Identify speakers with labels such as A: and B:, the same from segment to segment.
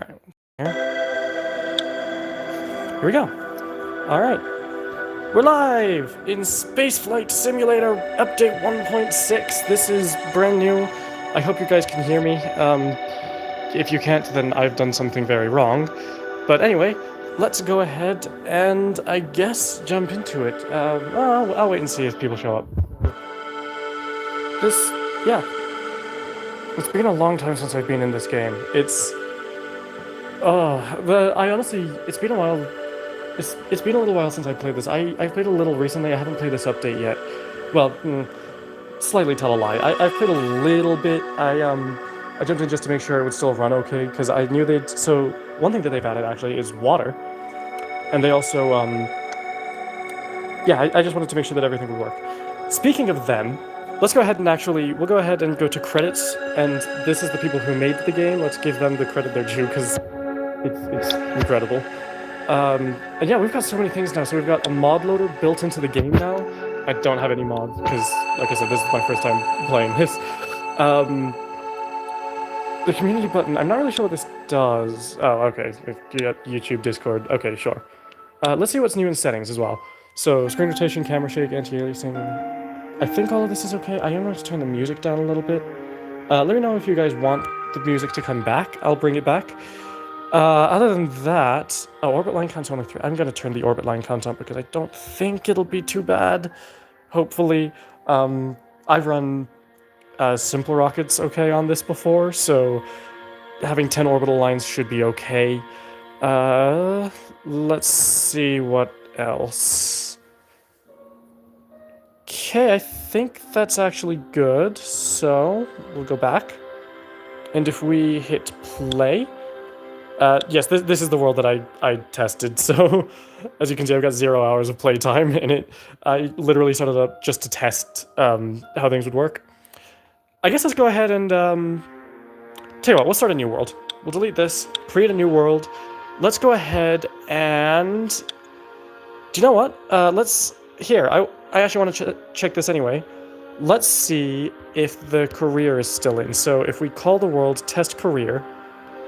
A: Alright. Here we go. Alright. We're live in Spaceflight Simulator Update 1.6. This is brand new. I hope you guys can hear me. If you can't, then I've done something very wrong. But anyway, let's go ahead and, I guess, jump into it. I'll wait and see if people show up. It's been a long time since I've been in this game. It's been a while. It's been a little while since I played this. I played a little recently. I haven't played this update yet. Well, slightly tell a lie. I've played a little bit. I jumped in just to make sure it would still run okay, because I knew they'd... So, one thing that they've added, actually, is water. And they also, yeah, I just wanted to make sure that everything would work. Speaking of them, let's go ahead and we'll go ahead and go to credits, and this is the people who made the game. Let's give them the credit they're due, because it's incredible. And yeah, we've got so many things now. So we've got a mod loader built into the game now. I don't have any mods, because, like I said, this is my first time playing this. The community button, I'm not really sure what this does. Oh, okay, YouTube, Discord, okay, sure. Let's see what's new in settings as well. So, screen rotation, camera shake, anti-aliasing. I think all of this is okay. I am going to turn the music down a little bit. Let me know if you guys want the music to come back. I'll bring it back. Other than that... Oh, orbit line count's only 3. I'm going to turn the orbit line count up because I don't think it'll be too bad. Hopefully. I've run simple rockets okay on this before, so having 10 orbital lines should be okay. Let's see what else. Okay, I think that's actually good, so we'll go back. And if we hit play... yes, this is the world that I tested, so as you can see, I've got 0 hours of playtime in it. I literally started up just to test how things would work. I guess let's go ahead and, tell you what, we'll start a new world. We'll delete this, create a new world. Let's go ahead and... Do you know what? I actually want to check this anyway. Let's see if the career is still in. So if we call the world test career,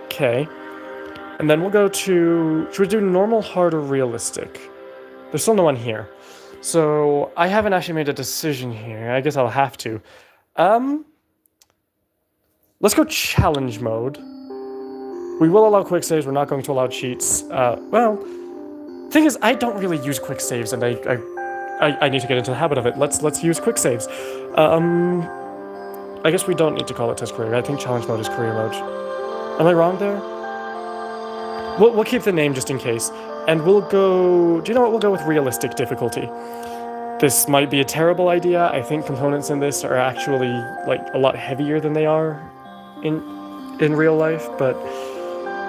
A: okay. And then we'll go to... Should we do normal, hard, or realistic? There's still no one here. So, I haven't actually made a decision here. I guess I'll have to. Let's go challenge mode. We will allow quick saves. We're not going to allow cheats. Well, thing is, I don't really use quick saves, and I need to get into the habit of it. Let's use quick saves. I guess we don't need to call it test career. I think challenge mode is career mode. Am I wrong there? We'll keep the name just in case, and we'll go... Do you know what? We'll go with realistic difficulty. This might be a terrible idea. I think components in this are actually, like, a lot heavier than they are in real life, but...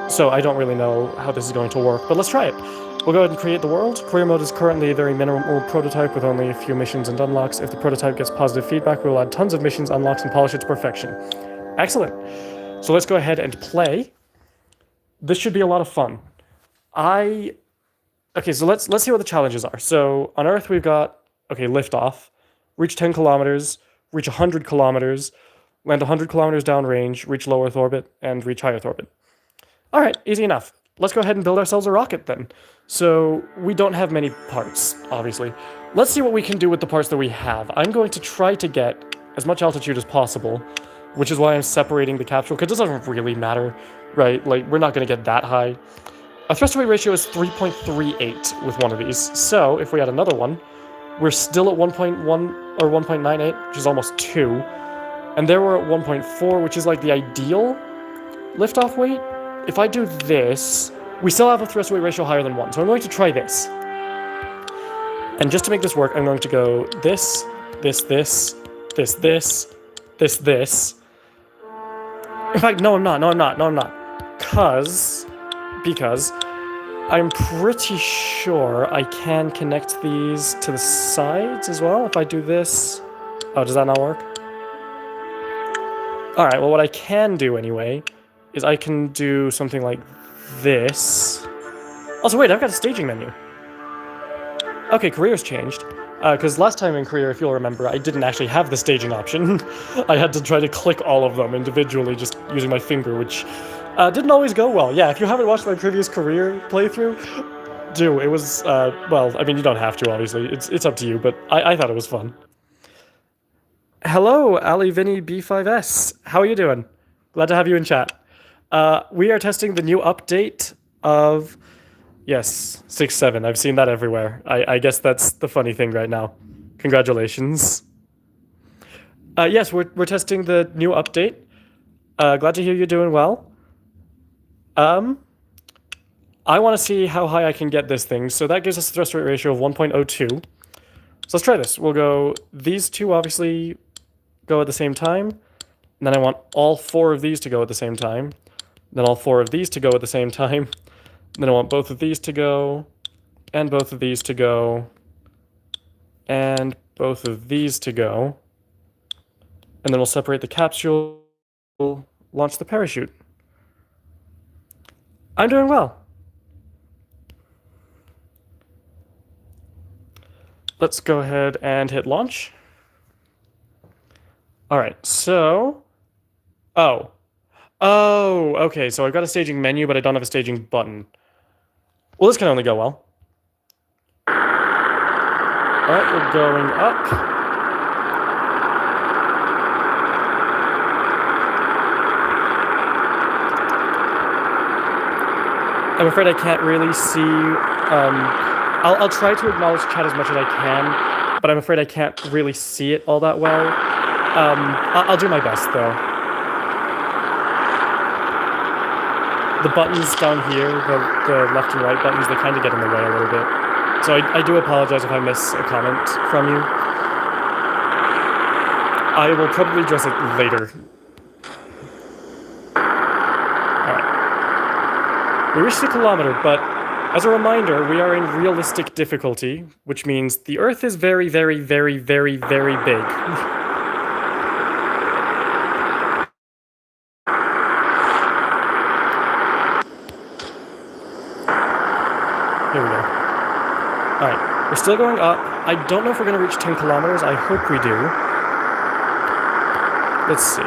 A: So I don't really know how this is going to work, but let's try it. We'll go ahead and create the world. Career mode is currently a very minimal prototype with only a few missions and unlocks. If the prototype gets positive feedback, we'll add tons of missions, unlocks, and polish it to perfection. Excellent. So let's go ahead and play. This should be a lot of fun. Okay, so let's see what the challenges are. So, on Earth we've got, okay, liftoff, reach 10 kilometers, reach 100 kilometers, land 100 kilometers downrange, reach low Earth orbit, and reach high Earth orbit. Alright, easy enough. Let's go ahead and build ourselves a rocket then. So, we don't have many parts, obviously. Let's see what we can do with the parts that we have. I'm going to try to get as much altitude as possible, which is why I'm separating the capsule, because it doesn't really matter. Right, like, we're not going to get that high. Our thrust-to-weight ratio is 3.38 with one of these, so if we add another one, we're still at 1.1 or 1.98, which is almost 2. And there we're at 1.4, which is like the ideal liftoff weight. If I do this, we still have a thrust-to-weight ratio higher than 1, so I'm going to try this. And just to make this work, I'm going to go this, this, this, this, this, this, this. In fact, no, I'm not. Because I'm pretty sure I can connect these to the sides as well. If I do this... Oh, does that not work? Alright, well, what I can do anyway is I can do something like this. Also, wait, I've got a staging menu. Okay, career's changed. Because last time in career, if you'll remember, I didn't actually have the staging option. I had to try to click all of them individually just using my finger, which Didn't always go well. Yeah, if you haven't watched my previous career playthrough, do. It was, well, I mean, you don't have to, obviously. It's up to you, but I thought it was fun. Hello, Ali Vinny B5S. How are you doing? Glad to have you in chat. We are testing the new update of, yes, 6.7. I've seen that everywhere. I guess that's the funny thing right now. Congratulations. Yes, we're testing the new update. Glad to hear you're doing well. I want to see how high I can get this thing, so that gives us a thrust rate ratio of 1.02. So let's try this. We'll go, these two obviously go at the same time, and then I want all four of these to go at the same time, then all four of these to go at the same time, and then I want both of these to go, and both of these to go, and both of these to go, and then we'll separate the capsule, launch the parachute. I'm doing well. Let's go ahead and hit launch. All right, so, oh, okay, so I've got a staging menu, but I don't have a staging button. Well, this can only go well. All right, we're going up. I'm afraid I can't really see, I'll try to acknowledge chat as much as I can, but I'm afraid I can't really see it all that well. I'll do my best, though. The buttons down here, the left and right buttons, they kind of get in the way a little bit. So I do apologize if I miss a comment from you. I will probably address it later. Alright. We reached the kilometer, but as a reminder, we are in realistic difficulty, which means the Earth is very, very, very, very, very big. Here we go. Alright, we're still going up. I don't know if we're going to reach 10 kilometers. I hope we do. Let's see.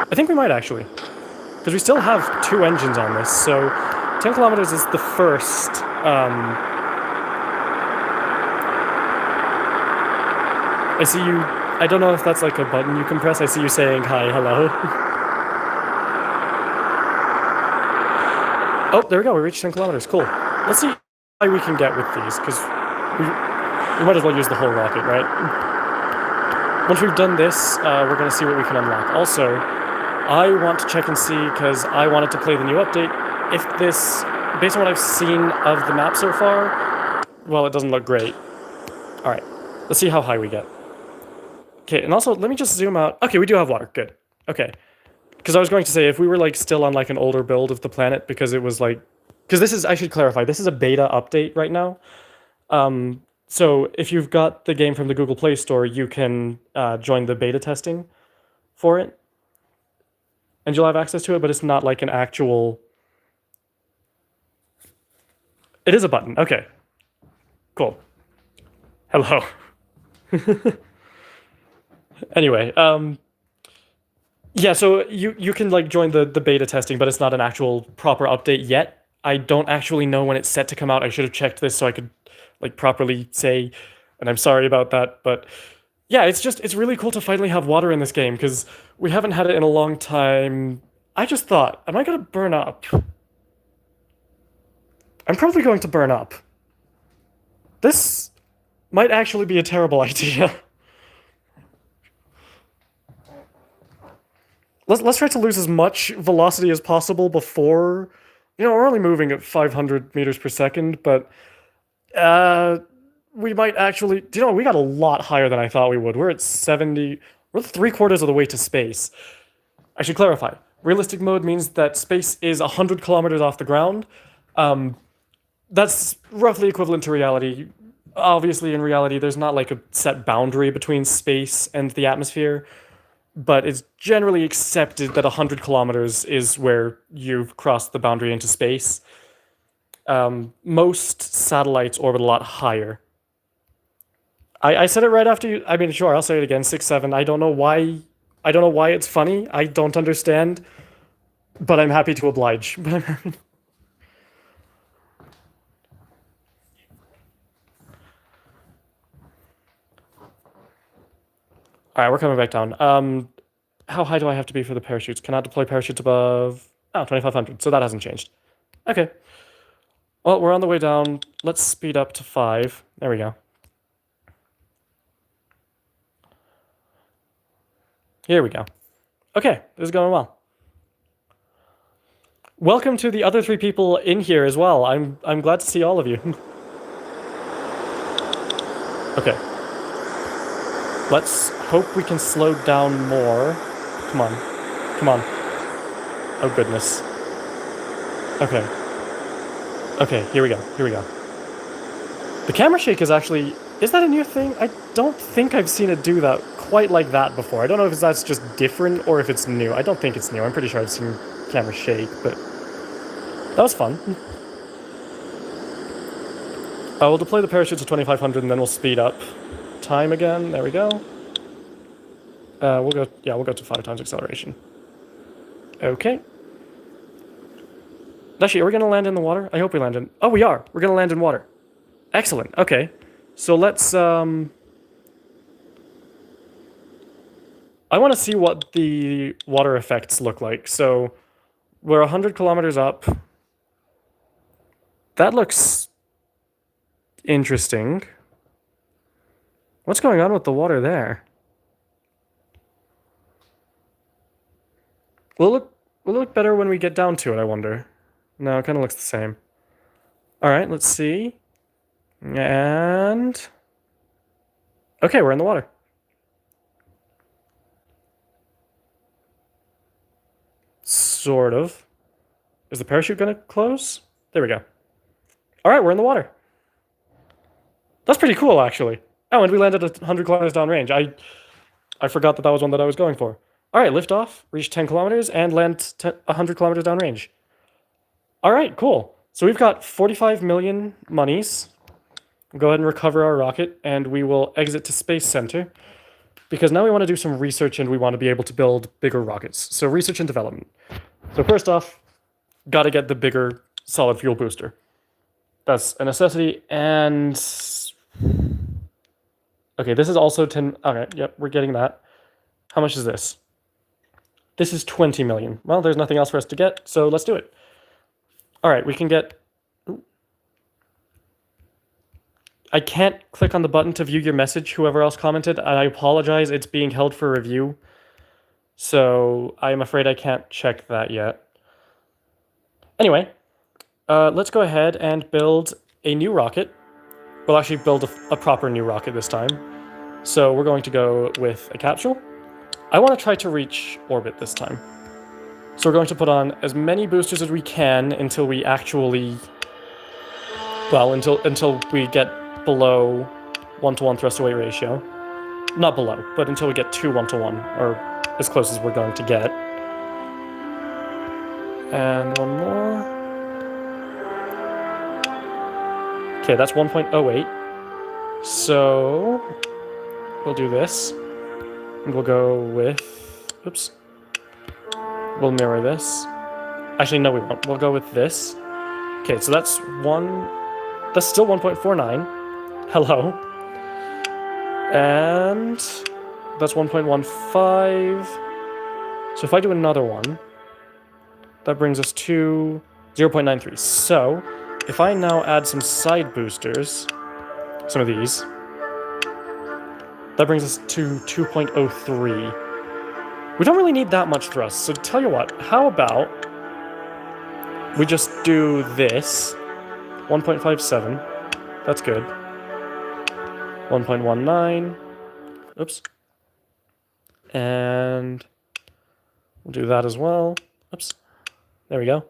A: I think we might actually, because we still have 2 engines on this, so 10 kilometers is the first, I see you, I don't know if that's like a button you can press, I see you saying hi, hello. Oh, there we go, we reached 10 kilometers, cool. Let's see how we can get with these, because we might as well use the whole rocket, right? Once we've done this, we're going to see what we can unlock. Also, I want to check and see, because I wanted to play the new update, if this, based on what I've seen of the map so far, well, it doesn't look great. Alright, let's see how high we get. Okay, and also, let me just zoom out. Okay, we do have water, good. Okay. Because I was going to say, if we were, like, still on, like, an older build of the planet, because it was, like... Because this is, I should clarify, this is a beta update right now. So, if you've got the game from the Google Play Store, you can join the beta testing for it. And you'll have access to it, but it's not like an actual... It is a button, okay. Cool. Hello. Anyway, yeah, so you can, like, join the beta testing, but it's not an actual proper update yet. I don't actually know when it's set to come out. I should have checked this so I could, like, properly say, and I'm sorry about that, but... Yeah, it's really cool to finally have water in this game, because we haven't had it in a long time. I just thought, am I going to burn up? I'm probably going to burn up. This might actually be a terrible idea. Let's try to lose as much velocity as possible before... You know, we're only moving at 500 meters per second, but... we might actually... You know, we got a lot higher than I thought we would. We're at 70... We're 3/4 of the way to space. I should clarify. Realistic mode means that space is 100 kilometers off the ground. That's roughly equivalent to reality. Obviously, in reality, there's not like a set boundary between space and the atmosphere, but it's generally accepted that 100 kilometers is where you've crossed the boundary into space. Most satellites orbit a lot higher. I said it right after you. I mean, sure, I'll say it again. 6-7. I don't know why. I don't know why it's funny. I don't understand. But I'm happy to oblige. All right, we're coming back down. How high do I have to be for the parachutes? Cannot deploy parachutes above... Oh, 2,500, so that hasn't changed. Okay. Well, we're on the way down. Let's speed up to 5. There we go. Here we go. Okay, this is going well. Welcome to the other 3 people in here as well. I'm glad to see all of you. Okay. Let's hope we can slow down more. Come on. Come on. Oh, goodness. Okay. Okay, here we go. Here we go. The camera shake is actually... Is that a new thing? I don't think I've seen it do that quite like that before. I don't know if that's just different or if it's new. I don't think it's new. I'm pretty sure I've seen camera shake, but... That was fun. We'll deploy the parachutes at 2,500 and then we'll speed up. Time again. There we go. We'll go to 5 times acceleration. Okay. Actually, are we gonna land in the water? I hope we land in... Oh, we are! We're gonna land in water. Excellent, okay. So let's, I want to see what the water effects look like. So, we're 100 kilometers up. That looks... interesting. What's going on with the water there? Will it look better when we get down to it, I wonder? No, it kind of looks the same. Alright, let's see. And... Okay, we're in the water. Sort of. Is the parachute gonna close? There we go. Alright, we're in the water. That's pretty cool, actually. Oh, and we landed at 100 kilometers downrange. I forgot that was one that I was going for. Alright, lift off, reach 10 kilometers, and land 100 kilometers downrange. Alright, cool. So we've got 45 million monies. We'll go ahead and recover our rocket, and we will exit to Space Center. Because now we want to do some research, and we want to be able to build bigger rockets. So research and development. So first off, gotta get the bigger solid fuel booster. That's a necessity, and... Okay, this is also 10... Okay, yep, we're getting that. How much is this? This is 20 million. Well, there's nothing else for us to get, so let's do it. Alright, we can get... Ooh. I can't click on the button to view your message, whoever else commented, and I apologize, it's being held for review. So, I'm afraid I can't check that yet. Anyway, let's go ahead and build a new rocket. We'll actually build a proper new rocket this time. So we're going to go with a capsule. I want to try to reach orbit this time. So we're going to put on as many boosters as we can until we actually... Well, until we get below 1-to-1 thrust-to-weight ratio. Not below, but until we get to 1-to-1, or as close as we're going to get. And one more. Okay, that's 1.08. So we'll do this. And we'll go with... Oops. We'll mirror this. Actually, no, we won't. We'll go with this. Okay, so that's That's still 1.49. Hello. And that's 1.15. So if I do another one, that brings us to 0.93. So if I now add some side boosters, some of these, that brings us to 2.03. We don't really need that much thrust, so tell you what, how about we just do this, 1.57, that's good, 1.19, oops, and we'll do that as well, oops, there we go.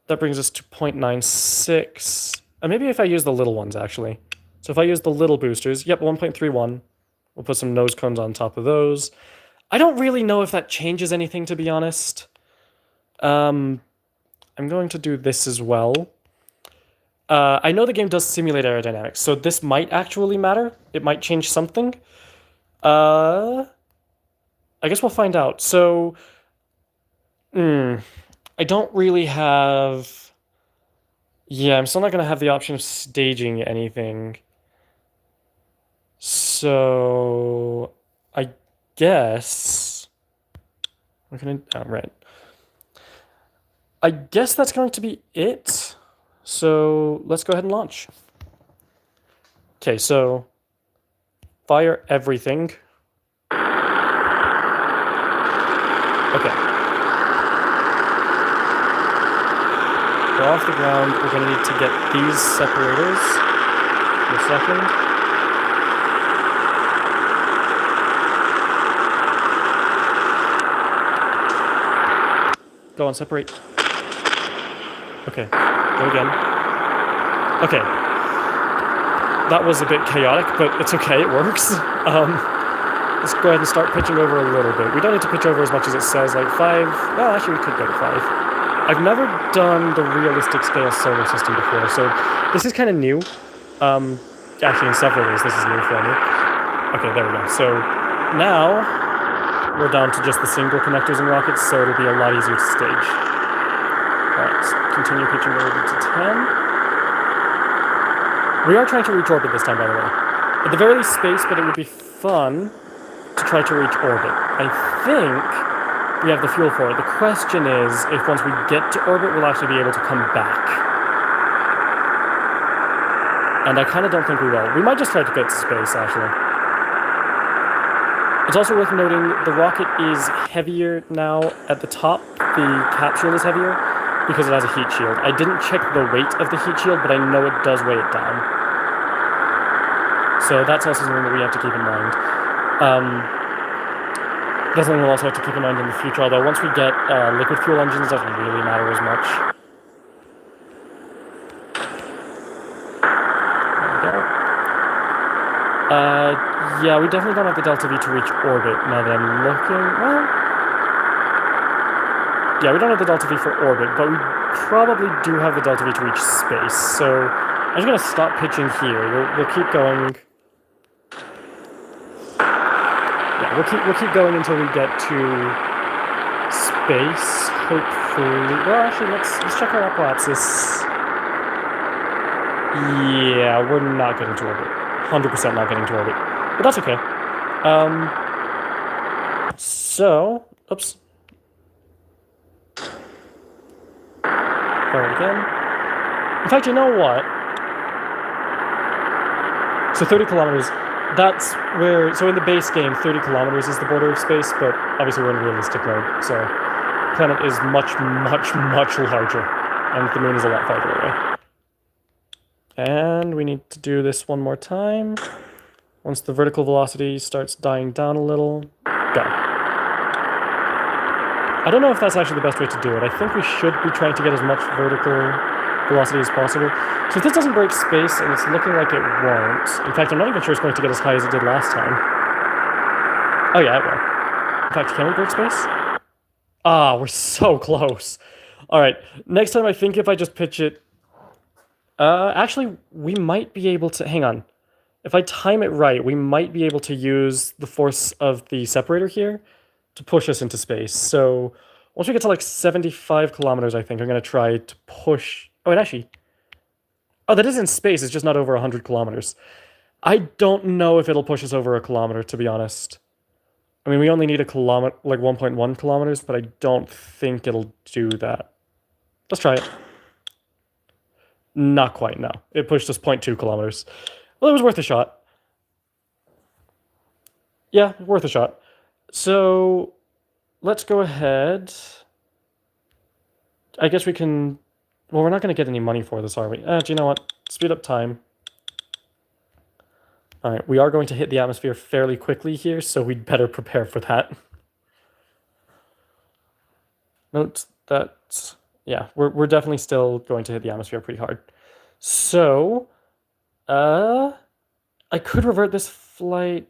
A: That brings us to 0.96, and maybe if I use the little ones, actually. So if I use the little boosters, yep, 1.31, we'll put some nose cones on top of those. I don't really know if that changes anything, to be honest. I'm going to do this as well. I know the game does simulate aerodynamics, so this might actually matter. It might change something. I guess we'll find out. So, I don't really have... Yeah, I'm still not going to have the option of staging anything. So, I guess... We're gonna... Oh, right. I guess that's going to be it. So, let's go ahead and launch. Okay, so... Fire everything. Okay. We're off the ground. We're going to need to get these separators in a second. Go on, separate. Okay, go again. Okay. That was a bit chaotic, but it's okay, it works. Let's go ahead and start pitching over a little bit. We don't need to pitch over as much as it says, like 5. Well, actually, we could go to 5. I've never done the realistic scale solar system before, so this is kind of new. Actually, in several ways, this is new for me. Okay, there we go. So now we're down to just the single connectors and rockets, so it'll be a lot easier to stage. Alright, let's continue pitching over to 10. We are trying to reach orbit this time, by the way. At the very least space, but it would be fun to try to reach orbit. I think we have the fuel for it. The question is, if once we get to orbit, we'll actually be able to come back. And I kind of don't think we will. We might just try to get to space, actually. It's also worth noting, the rocket is heavier now at the top. The capsule is heavier because it has a heat shield. I didn't check the weight of the heat shield, but I know it does weigh it down. So that's also something that we have to keep in mind. That's something we'll also have to keep in mind in the future, although once we get liquid fuel engines, it doesn't really matter as much. There we go. Yeah, we definitely don't have the delta V to reach orbit, now that I'm looking. Well, yeah, we don't have the delta V for orbit, but we probably do have the delta V to reach space, so I'm just going to stop pitching here. We'll keep going. We'll keep going until we get to space, hopefully. Well, actually, let's check our apoapsis. Yeah, we're not getting to orbit. 100% not getting to orbit. But that's okay. So, oops. Fire again. In fact, you know what? So 30 kilometers... That's where, so in the base game, 30 kilometers is the border of space, but obviously we're in realistic mode, so the planet is much, much, much larger, and the moon is a lot farther away. And we need to do this one more time. Once the vertical velocity starts dying down a little, go. I don't know if that's actually the best way to do it. I think we should be trying to get as much vertical velocity as possible. So if this doesn't break space, and it's looking like it won't... In fact, I'm not even sure it's going to get as high as it did last time. Oh yeah, it will. In fact, can we break space? Ah, we're so close. Alright, next time I think if I just pitch it... actually, we might be able to... Hang on. If I time it right, we might be able to use the force of the separator here to push us into space. So once we get to like 75 kilometers, I think, I'm going to try to push... Oh, it actually... Oh, that is in space, it's just not over 100 kilometers. I don't know if it'll push us over a kilometer, to be honest. I mean, we only need a kilometer, like 1.1 kilometers, but I don't think it'll do that. Let's try it. Not quite, no. It pushed us 0.2 kilometers. Well, it was worth a shot. Yeah, worth a shot. So, let's go ahead. I guess we can... Well, we're not going to get any money for this, are we? Do you know what? Speed up time. Alright, we are going to hit the atmosphere fairly quickly here, so we'd better prepare for that. Note that... Yeah, we're definitely still going to hit the atmosphere pretty hard. So... I could revert this flight...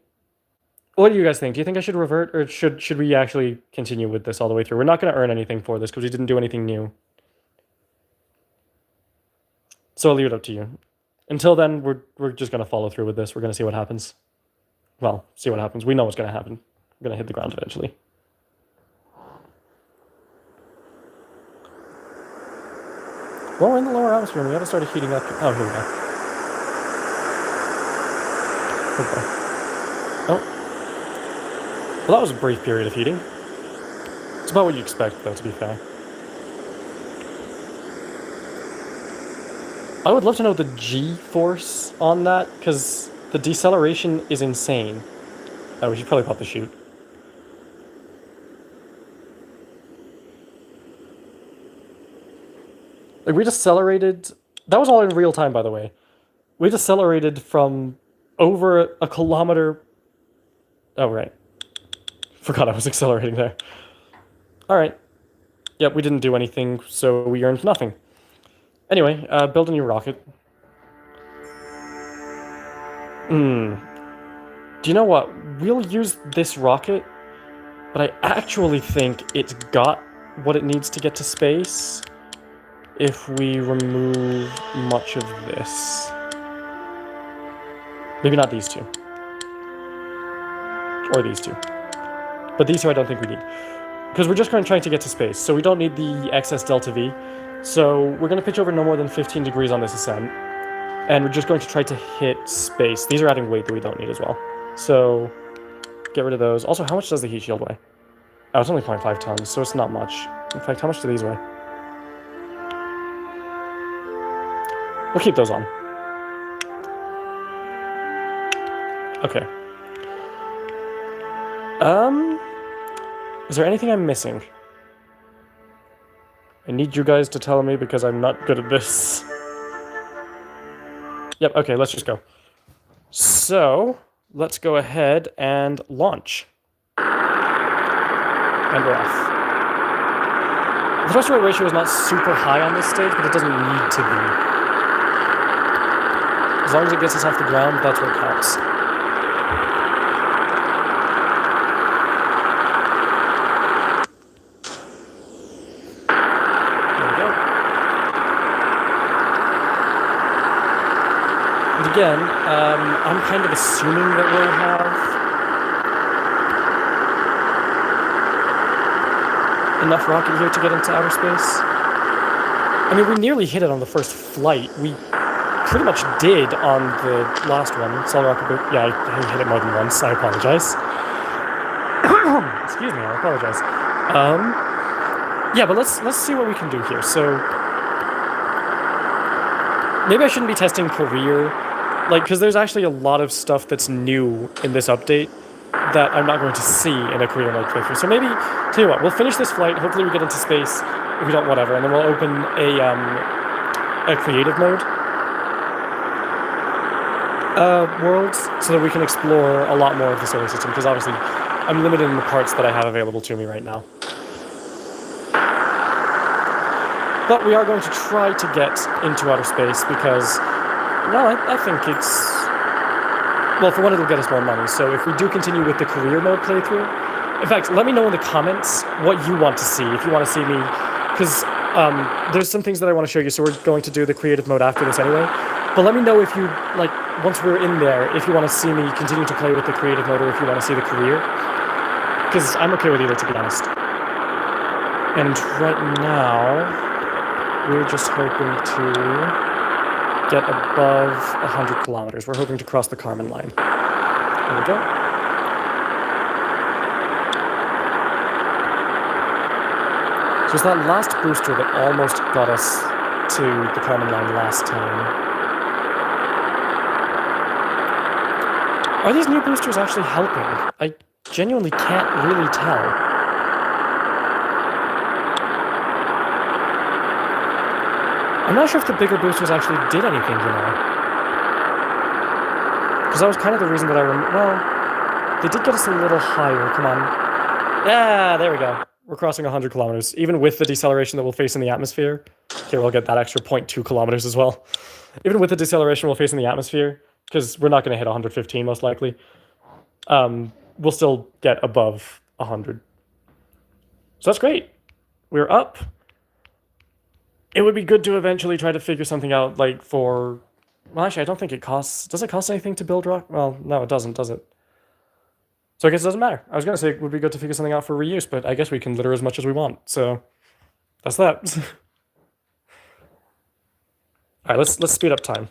A: What do you guys think? Do you think I should revert, or should we actually continue with this all the way through? We're not going to earn anything for this, because we didn't do anything new. So I'll leave it up to you. Until then, we're just gonna follow through with this. We're gonna see what happens. Well, see what happens. We know what's gonna happen. We're gonna hit the ground eventually. Well, we're in the lower atmosphere and we gotta start heating up. Oh, here we go. Okay. Oh. Well, that was a brief period of heating. It's about what you expect, though, to be fair. I would love to know the G-force on that, because the deceleration is insane. Oh, we should probably pop the chute. Like, we decelerated... That was all in real time, by the way. We decelerated from over a kilometer... Oh, right. Forgot I was accelerating there. Alright. Yep, we didn't do anything, so we earned nothing. Anyway, build a new rocket. Do you know what? We'll use this rocket, but I actually think it's got what it needs to get to space if we remove much of this. Maybe not these two. Or these two. But these two I don't think we need. Because we're just trying to get to space, so we don't need the excess delta V. So we're going to pitch over no more than 15 degrees on this ascent. And we're just going to try to hit space. These are adding weight that we don't need as well. So get rid of those. Also, how much does the heat shield weigh? Oh, it's only 0.5 tons, so it's not much. In fact, how much do these weigh? We'll keep those on. Okay. Is there anything I'm missing? I need you guys to tell me because I'm not good at this. Yep, okay, let's just go. So, let's go ahead and launch. And we're off. The thrust to weight ratio is not super high on this stage, but it doesn't need to be. As long as it gets us off the ground, that's what counts. Again, I'm kind of assuming that we'll have enough rocket here to get into outer space. I mean, we nearly hit it on the first flight. We pretty much did on the last one. Solid rocket boot. Yeah, I hit it more than once. I apologize. Excuse me, I apologize. Yeah, but let's see what we can do here. So maybe I shouldn't be testing career. Like, because there's actually a lot of stuff that's new in this update that I'm not going to see in a career mode playthrough. So maybe, tell you what, we'll finish this flight, hopefully we get into space, if we don't, whatever, and then we'll open a creative mode world so that we can explore a lot more of the solar system, because obviously I'm limited in the parts that I have available to me right now. But we are going to try to get into outer space because... No, I think it's... Well, for one, it'll get us more money, so if we do continue with the career mode playthrough... In fact, let me know in the comments what you want to see, if you want to see me... Because there's some things that I want to show you, so we're going to do the creative mode after this anyway. But let me know if you, like, once we're in there, if you want to see me continue to play with the creative mode or if you want to see the career. Because I'm okay with either, to be honest. And right now, we're just hoping to... get above 100 kilometers. We're hoping to cross the Kármán line. There we go. So it's that last booster that almost got us to the Kármán line last time. Are these new boosters actually helping? I genuinely can't really tell. I'm not sure if the bigger boosters actually did anything, you know. Because that was kind of the reason that I remember... Well, they did get us a little higher. Come on. Yeah, there we go. We're crossing 100 kilometers. Even with the deceleration that we'll face in the atmosphere. Here, we'll get that extra 0.2 kilometers as well. Even with the deceleration we'll face in the atmosphere, because we're not going to hit 115 most likely, we'll still get above 100. So that's great. We're up. it would be good to eventually try to figure something out, like for... Well, actually, I don't think it costs... Does it cost anything to build rock? Well, no, it doesn't, does it? So I guess it doesn't matter. I was going to say it would be good to figure something out for reuse, but I guess we can litter as much as we want, so that's that. All right, let's speed up time.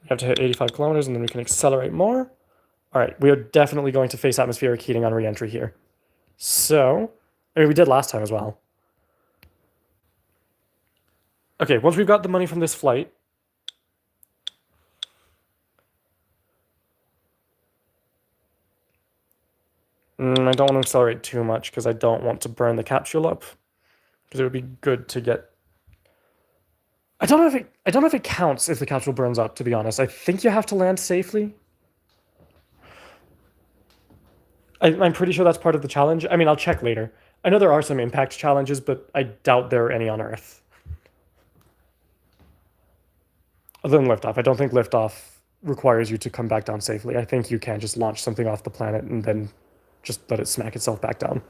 A: We have to hit 85 kilometers, and then we can accelerate more. All right, we are definitely going to face atmospheric heating on re-entry here. So, I mean, we did last time as well. Okay, once we've got the money from this flight, I don't want to accelerate too much because I don't want to burn the capsule up. Because it would be good to get... I don't know if it counts if the capsule burns up, to be honest. I think you have to land safely. I'm pretty sure that's part of the challenge. I mean, I'll check later. I know there are some impact challenges, but I doubt there are any on Earth. Other than liftoff. I don't think liftoff requires you to come back down safely. I think you can just launch something off the planet and then just let it smack itself back down.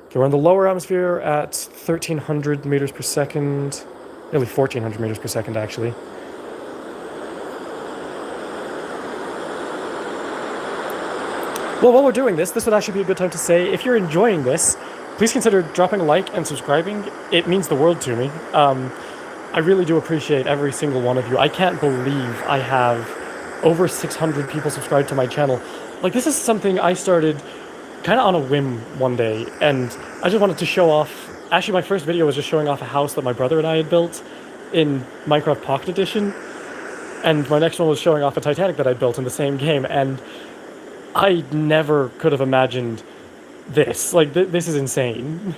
A: Okay, we're in the lower atmosphere at 1,300 meters per second. Nearly 1,400 meters per second, actually. Well, while we're doing this would actually be a good time to say, if you're enjoying this, please consider dropping a like and subscribing. It means the world to me. I really do appreciate every single one of you. I can't believe I have over 600 people subscribed to my channel. Like, this is something I started kind of on a whim one day, and I just wanted to show off. Actually, my first video was just showing off a house that my brother and I had built in Minecraft Pocket Edition, and my next one was showing off a Titanic that I built in the same game, and I never could have imagined this. Like, this is insane.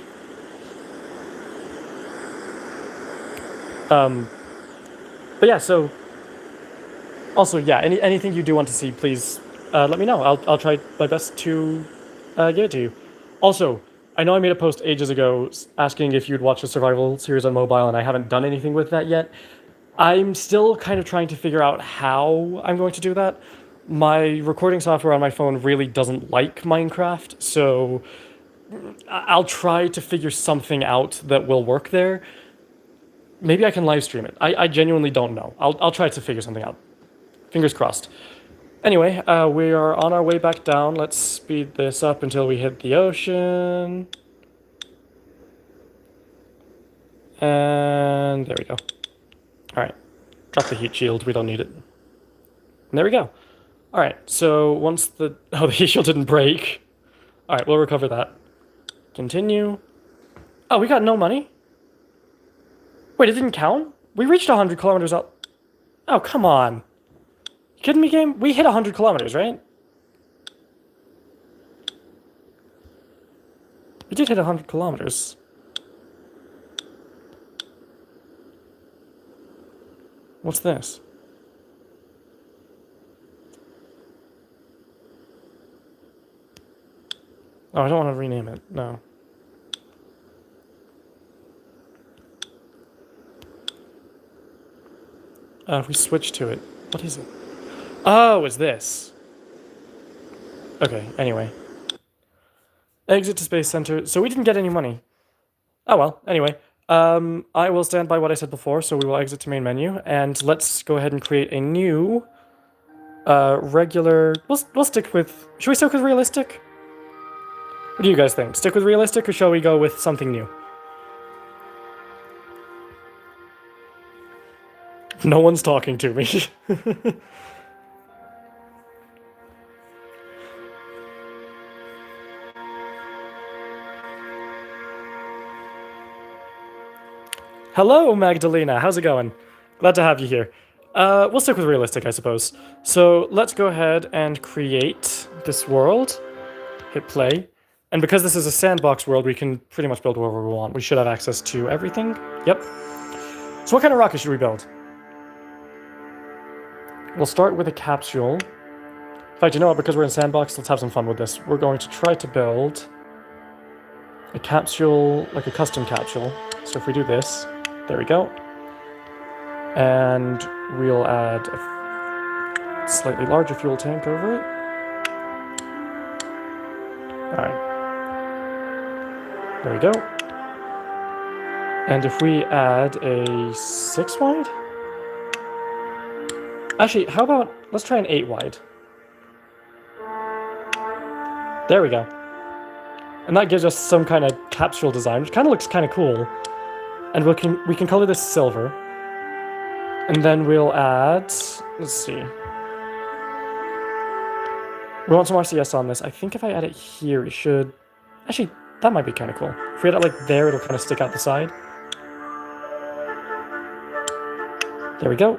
A: But yeah, so... Also, yeah, anything you do want to see, please let me know. I'll try my best to give it to you. Also, I know I made a post ages ago asking if you'd watch a survival series on mobile, and I haven't done anything with that yet. I'm still kind of trying to figure out how I'm going to do that. My recording software on my phone really doesn't like Minecraft, so I'll try to figure something out that will work there. Maybe I can live stream it. I genuinely don't know. I'll try to figure something out. Fingers crossed. Anyway, we are on our way back down. Let's speed this up until we hit the ocean. And there we go. All right. Drop the heat shield. We don't need it. And there we go. All right. So once the... Oh, the heat shield didn't break. All right. We'll recover that. Continue. Oh, we got no money? Wait, it didn't count? We reached 100 kilometers out. Oh, come on. You kidding me, game? We hit 100 kilometers, right? We did hit 100 kilometers. What's this? Oh, I don't want to rename it. No. If we switch to it, what is it? Oh, it's this. Okay, anyway. Exit to Space Center. So we didn't get any money. Oh well, anyway. I will stand by what I said before, so we will exit to main menu, and let's go ahead and create a new, regular... We'll stick with... Should we stick with realistic? What do you guys think? Stick with realistic, or shall we go with something new? No one's talking to me. Hello, Magdalena. How's it going? Glad to have you here. We'll stick with realistic, I suppose. So let's go ahead and create this world. Hit play. And because this is a sandbox world, we can pretty much build wherever we want. We should have access to everything. Yep. So what kind of rocket should we build? We'll start with a capsule. In fact, you know what? Because we're in sandbox, let's have some fun with this. We're going to try to build a capsule, like a custom capsule. So if we do this, there we go. And we'll add a slightly larger fuel tank over it. Alright. There we go. And if we add a 6 wide? Actually, how about, let's try an 8 wide. There we go. And that gives us some kind of capsule design, which kind of looks kind of cool. And we can color this silver. And then we'll add, let's see. We want some RCS on this. I think if I add it here, it should... Actually, that might be kind of cool. If we add it like there, it'll kind of stick out the side. There we go.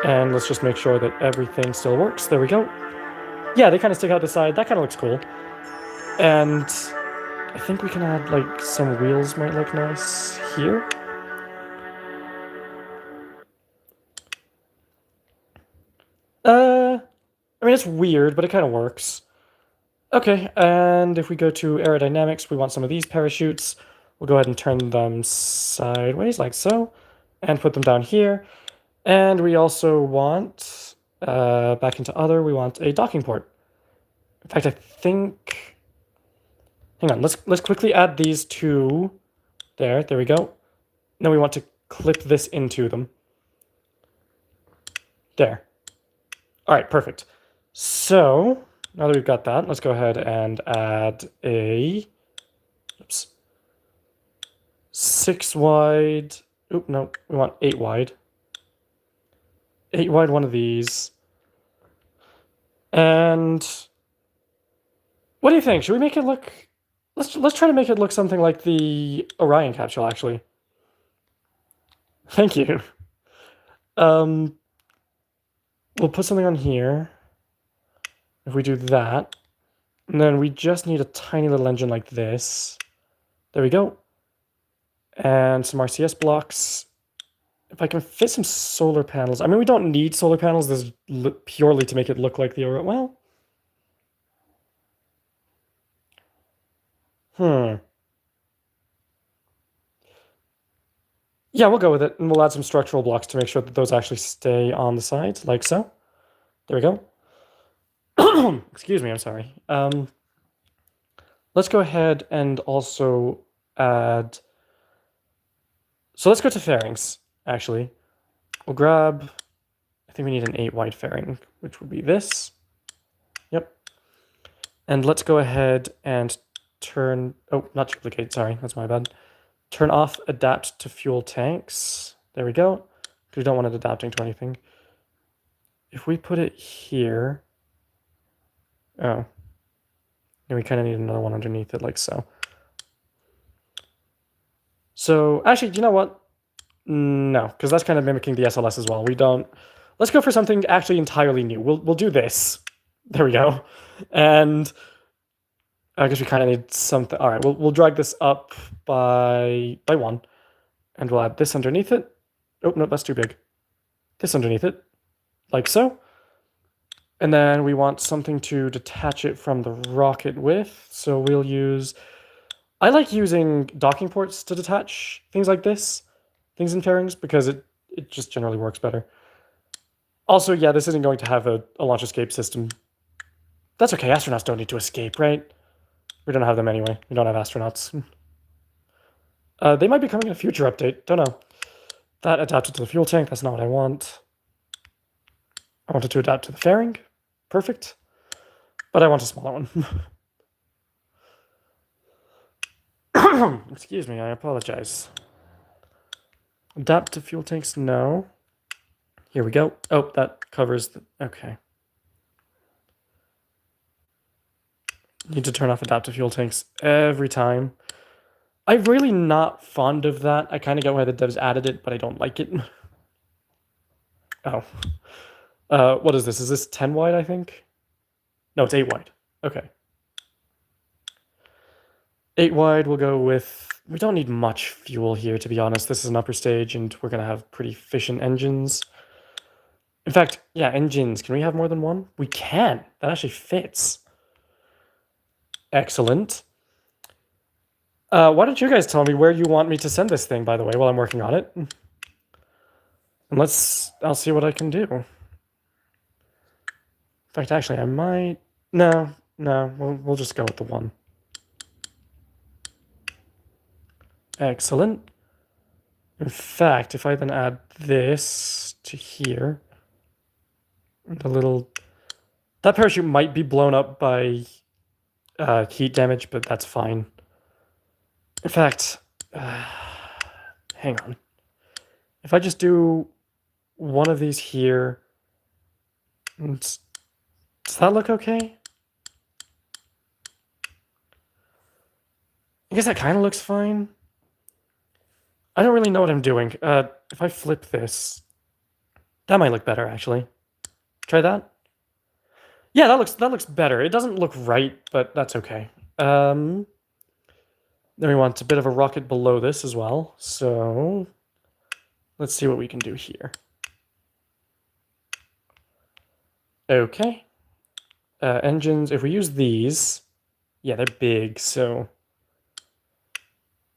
A: And let's just make sure that everything still works. There we go. Yeah, they kind of stick out the side. That kind of looks cool. And I think we can add, like, some wheels might look nice here. I mean, it's weird, but it kind of works. Okay, and if we go to aerodynamics, we want some of these parachutes. We'll go ahead and turn them sideways, like so, and put them down here. And we also want, back into other, we want a docking port. In fact, I think... Hang on, let's quickly add these two. There we go. Now we want to clip this into them. There. All right, perfect. So, now that we've got that, let's go ahead and add a... Oops. 6 wide... Oop, no, we want 8 wide. 8 wide, one of these. And... What do you think? Should we make it look... Let's try to make it look something like the Orion capsule, actually. Thank you. We'll put something on here. If we do that, and then we just need a tiny little engine like this. There we go. And some RCS blocks. If I can fit some solar panels. I mean, we don't need solar panels. This is purely to make it look like the Orion. Well... Yeah, we'll go with it, and we'll add some structural blocks to make sure that those actually stay on the sides, like so. There we go. Excuse me, I'm sorry. Let's go ahead and also add... So let's go to fairings, actually. We'll grab... I think we need an 8 wide fairing, which would be this. Yep. And let's go ahead and turn... Oh, not duplicate, sorry, that's my bad. Turn off adapt to fuel tanks. There we go. We don't want it adapting to anything. If we put it here... Oh. And we kind of need another one underneath it, like so. So, actually, you know what? No, because that's kind of mimicking the SLS as well. We don't... Let's go for something actually entirely new. We'll do this. There we go. And... I guess we kind of need something. All right, we'll drag this up by 1, and we'll add this underneath it. Oh no, that's too big. This underneath it, like so. And then we want something to detach it from the rocket with. So we'll use. I like using docking ports to detach things like this, things in fairings, because it just generally works better. Also, yeah, this isn't going to have a launch escape system. That's okay. Astronauts don't need to escape, right? We don't have them anyway. We don't have astronauts. They might be coming in a future update. Don't know. That adapted to the fuel tank. That's not what I want. I wanted to adapt to the fairing. Perfect. But I want a smaller one. Excuse me, I apologize. Adapt to fuel tanks? No. Here we go. Oh, that covers the... Okay. Need to turn off adaptive fuel tanks every time. I'm really not fond of that. I kind of get why the devs added it, but I don't like it. Oh. What is this? Is this 10 wide, I think? No, it's 8 wide. Okay. 8 wide, we'll go with... We don't need much fuel here, to be honest. This is an upper stage, and we're going to have pretty efficient engines. In fact, yeah, engines. Can we have more than one? We can. That actually fits. Excellent. Why don't you guys tell me where you want me to send this thing, by the way, while I'm working on it? And I'll see what I can do. In fact, actually, I might... No, we'll just go with the 1. Excellent. In fact, if I then add this to here, the little... That parachute might be blown up by heat damage, but that's fine. In fact, hang on. If I just do one of these here, does that look okay? I guess that kind of looks fine. I don't really know what I'm doing. If I flip this, that might look better, actually. Try that. Yeah, that looks better. It doesn't look right, but that's okay. Then we want a bit of a rocket below this as well. So let's see what we can do here. Okay. Engines, if we use these, yeah, they're big, so...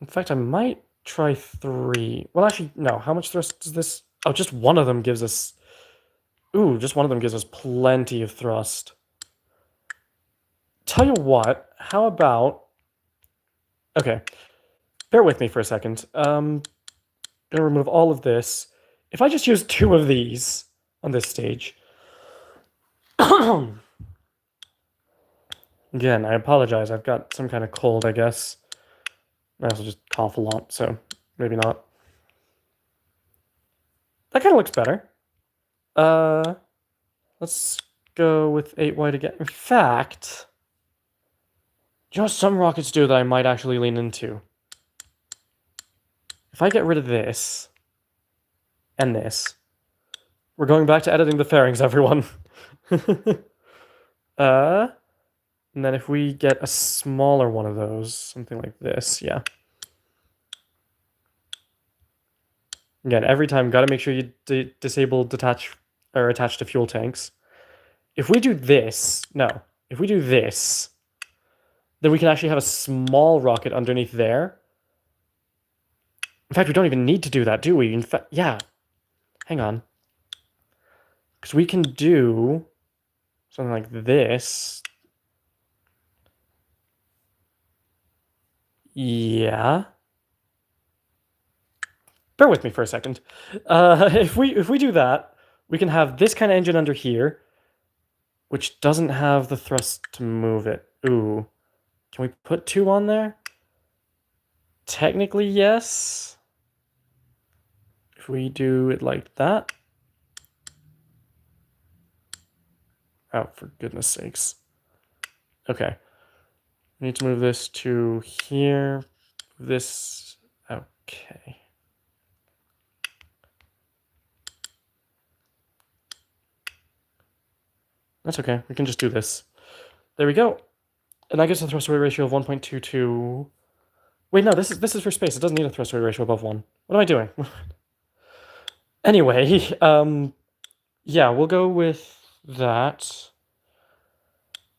A: In fact, I might try 3. Well, actually, no. How much thrust does this... Oh, just one of them gives us... Ooh, just one of them gives us plenty of thrust. Tell you what, how about... Okay, bear with me for a second. Gonna remove all of this. If I just use 2 of these on this stage... Again, I apologize. I've got some kind of cold, I guess. I also just cough a lot, so maybe not. That kind of looks better. Let's go with 8 wide again. In fact, you know what some rockets do that I might actually lean into? If I get rid of this and this, we're going back to editing the fairings, everyone. And then if we get a smaller one of those, something like this, yeah. Again, every time, gotta make sure you disable detach or attach to fuel tanks. If we do this, if we do this, then we can actually have a small rocket underneath there. In fact, we don't even need to do that, do we? In fact, yeah. Hang on. Because we can do something like this. Yeah. Bear with me for a second. If we do that, we can have this kind of engine under here, which doesn't have the thrust to move it. Ooh. Can we put 2 on there? Technically, yes. If we do it like that. Oh, for goodness sakes. Okay. We need to move this to here. This. Okay. That's okay. We can just do this. There we go. And that gives a thrust-to-weight ratio of 1.22. Wait, no, this is for space. It doesn't need a thrust-to-weight ratio above 1. What am I doing? Anyway, yeah, we'll go with that.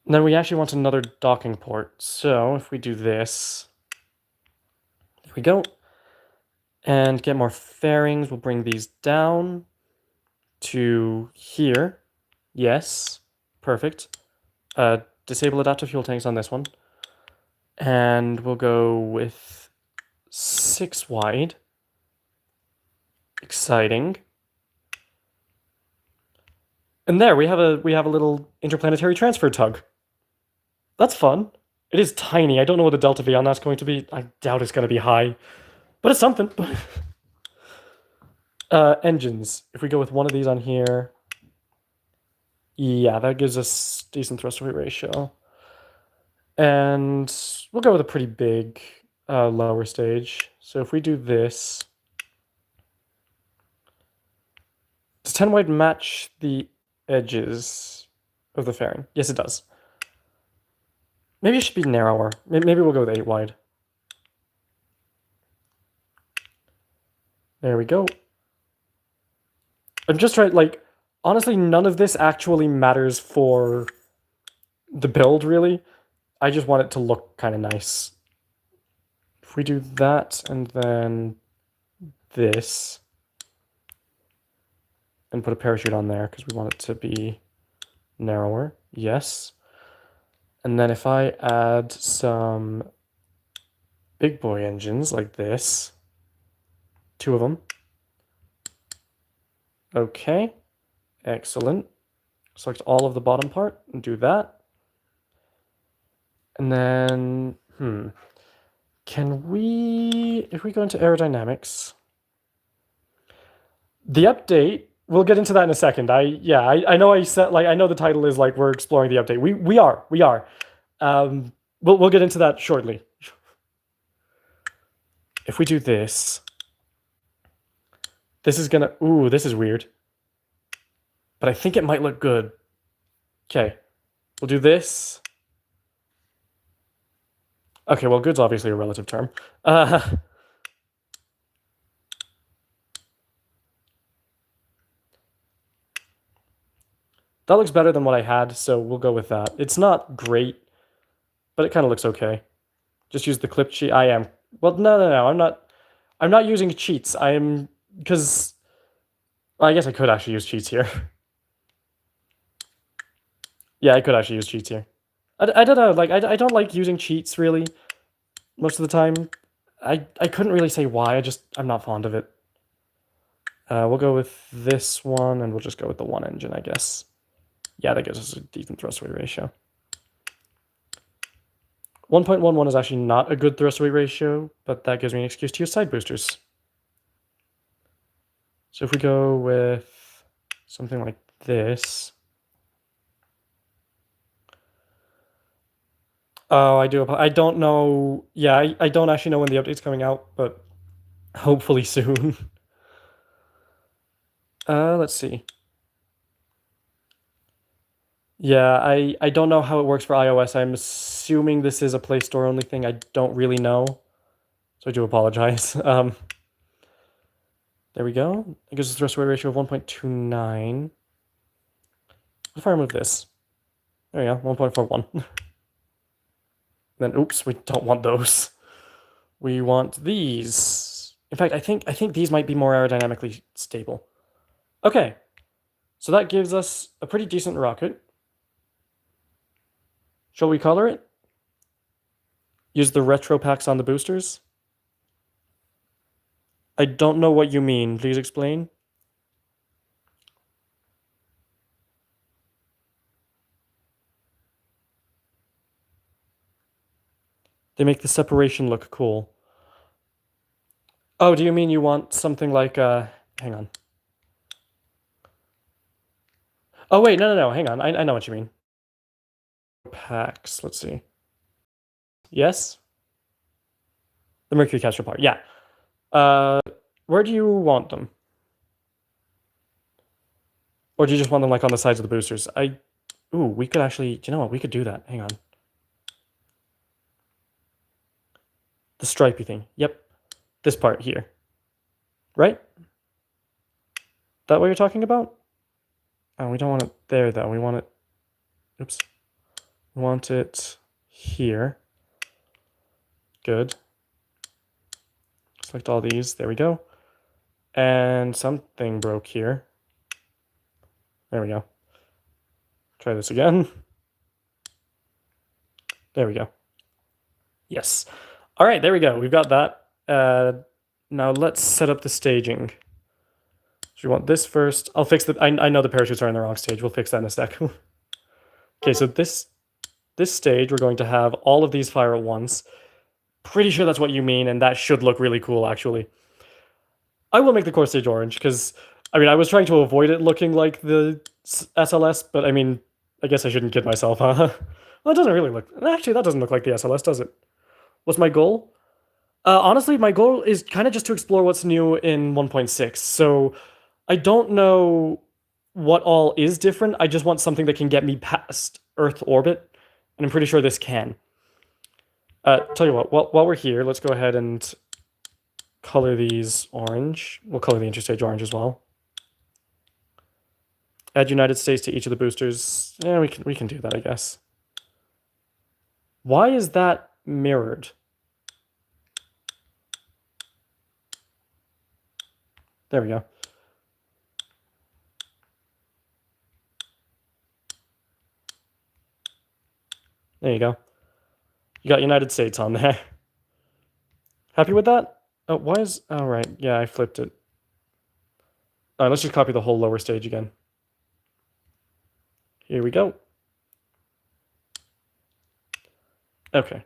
A: And then we actually want another docking port. So if we do this, there we go. And get more fairings, we'll bring these down to here. Yes, perfect. Disable adaptive fuel tanks on this one. And we'll go with 6 wide. Exciting. And there we have a little interplanetary transfer tug. That's fun. It is tiny. I don't know what the delta V on that's going to be. I doubt it's going to be high, but it's something. Engines. If we go with one of these on here, yeah, that gives us decent thrust-to-weight ratio. And we'll go with a pretty big lower stage. So if we do this, does 10 wide match the edges of the fairing? Yes, it does. Maybe it should be narrower. Maybe we'll go with 8 wide. There we go. I'm just trying, like, honestly, none of this actually matters for the build, really. I just want it to look kind of nice. If we do that and then this, and put a parachute on there because we want it to be narrower, yes. And then if I add some big boy engines like this. 2 of them. Okay, excellent. Select all of the bottom part and do that. And then, can we, if we go into aerodynamics, the update, we'll get into that in a second. I know I said, like, I know the title is like, we're exploring the update. We are. We'll get into that shortly. If we do this, this is gonna, ooh, this is weird. But I think it might look good. Okay, we'll do this. Okay, well, good's obviously a relative term. That looks better than what I had, so we'll go with that. It's not great, but it kind of looks okay. Just use the clip cheat. I am. Well, no. I'm not using cheats. I am, because well, I guess I could actually use cheats here. Yeah, I could actually use cheats here. I don't know. Like I don't like using cheats really. Most of the time, I couldn't really say why. I'm not fond of it. We'll go with this one, and we'll just go with the one engine, I guess. Yeah, that gives us a decent thrust weight ratio. 1.11 is actually not a good thrust weight ratio, but that gives me an excuse to use side boosters. So if we go with something like this. Oh, I do. I don't know. Yeah, I don't actually know when the update's coming out, but hopefully soon. Let's see. Yeah, I don't know how it works for iOS. I'm assuming this is a Play Store only thing. I don't really know, so I do apologize. There we go. It gives us a thrust weight ratio of 1.29. What if I remove this? There we go, 1.41. Then, oops, we don't want those. We want these. In fact, I think these might be more aerodynamically stable. Okay, so that gives us a pretty decent rocket. Shall we color it? Use the retro packs on the boosters? I don't know what you mean. Please explain. They make the separation look cool. Oh, do you mean you want something like, hang on. Oh, wait, no, hang on. I know what you mean. Packs, let's see. Yes? The mercury capture part, yeah. Where do you want them? Or do you just want them like on the sides of the boosters? Ooh, we could actually, do you know what? We could do that. Hang on. The stripy thing. Yep. This part here. Right? That what you're talking about? Oh, we don't want it there though. We want it, oops. We want it here. Good. Select all these. There we go. And something broke here. There we go. Try this again. There we go. Yes. All right, there we go. We've got that. Now let's set up the staging. So we want this first. I'll fix the, I know the parachutes are in the wrong stage. We'll fix that in a sec. Okay, so this stage, we're going to have all of these fire at once. Pretty sure that's what you mean, and that should look really cool, actually. I will make the core stage orange, because, I mean, I was trying to avoid it looking like the SLS, but, I mean, I guess I shouldn't kid myself, huh? Well, it doesn't really look... Actually, that doesn't look like the SLS, does it? What's my goal? Honestly, my goal is kind of just to explore what's new in 1.6, so I don't know what all is different. I just want something that can get me past Earth orbit, and I'm pretty sure this can. Tell you what, while we're here, let's go ahead and color these orange. We'll color the interstage orange as well. Add United States to each of the boosters. Yeah, we can do that, I guess. Why is that mirrored? There we go. There you go. You got United States on there. Happy with that? Oh, why is... Oh, right. Yeah, I flipped it. All right, let's just copy the whole lower stage again. Here we go. Okay.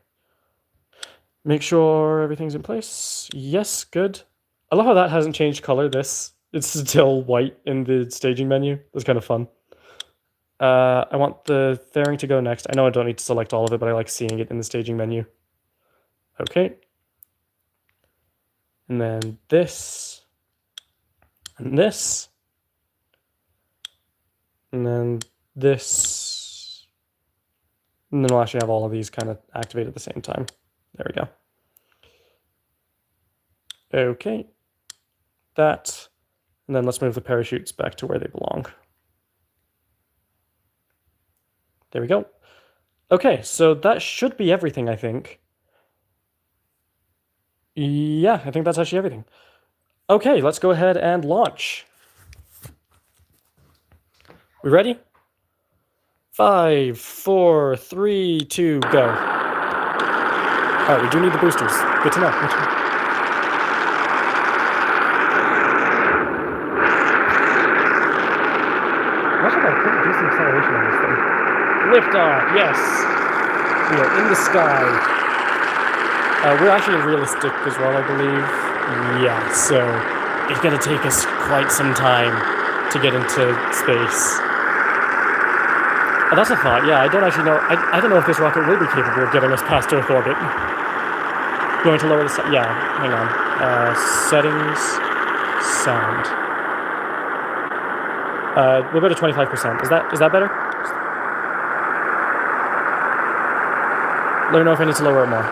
A: Make sure everything's in place. Yes, good. I love how that hasn't changed color, this. It's still white in the staging menu. That's kind of fun. I want the fairing to go next. I know I don't need to select all of it, but I like seeing it in the staging menu. Okay. And then this. And this. And then this. And then we'll actually have all of these kind of activate at the same time. There we go. Okay. That. And then let's move the parachutes back to where they belong. There we go. Okay, so that should be everything, I think. Yeah, I think that's actually everything. Okay, let's go ahead and launch. We ready? 5, 4, 3, 2, go. Alright, we do need the boosters. Good to know. Watch out, pretty decent acceleration on this thing. Liftoff, yes! We are in the sky. We're actually realistic as well, I believe. Yeah, so it's gonna take us quite some time to get into space. Oh, that's a thought, yeah, I don't actually know. I don't know if this rocket will be capable of getting us past Earth orbit. Going to lower the sound. Yeah, hang on. Settings, sound. We'll go to 25%. Is that better? Let me know if I need to lower it more.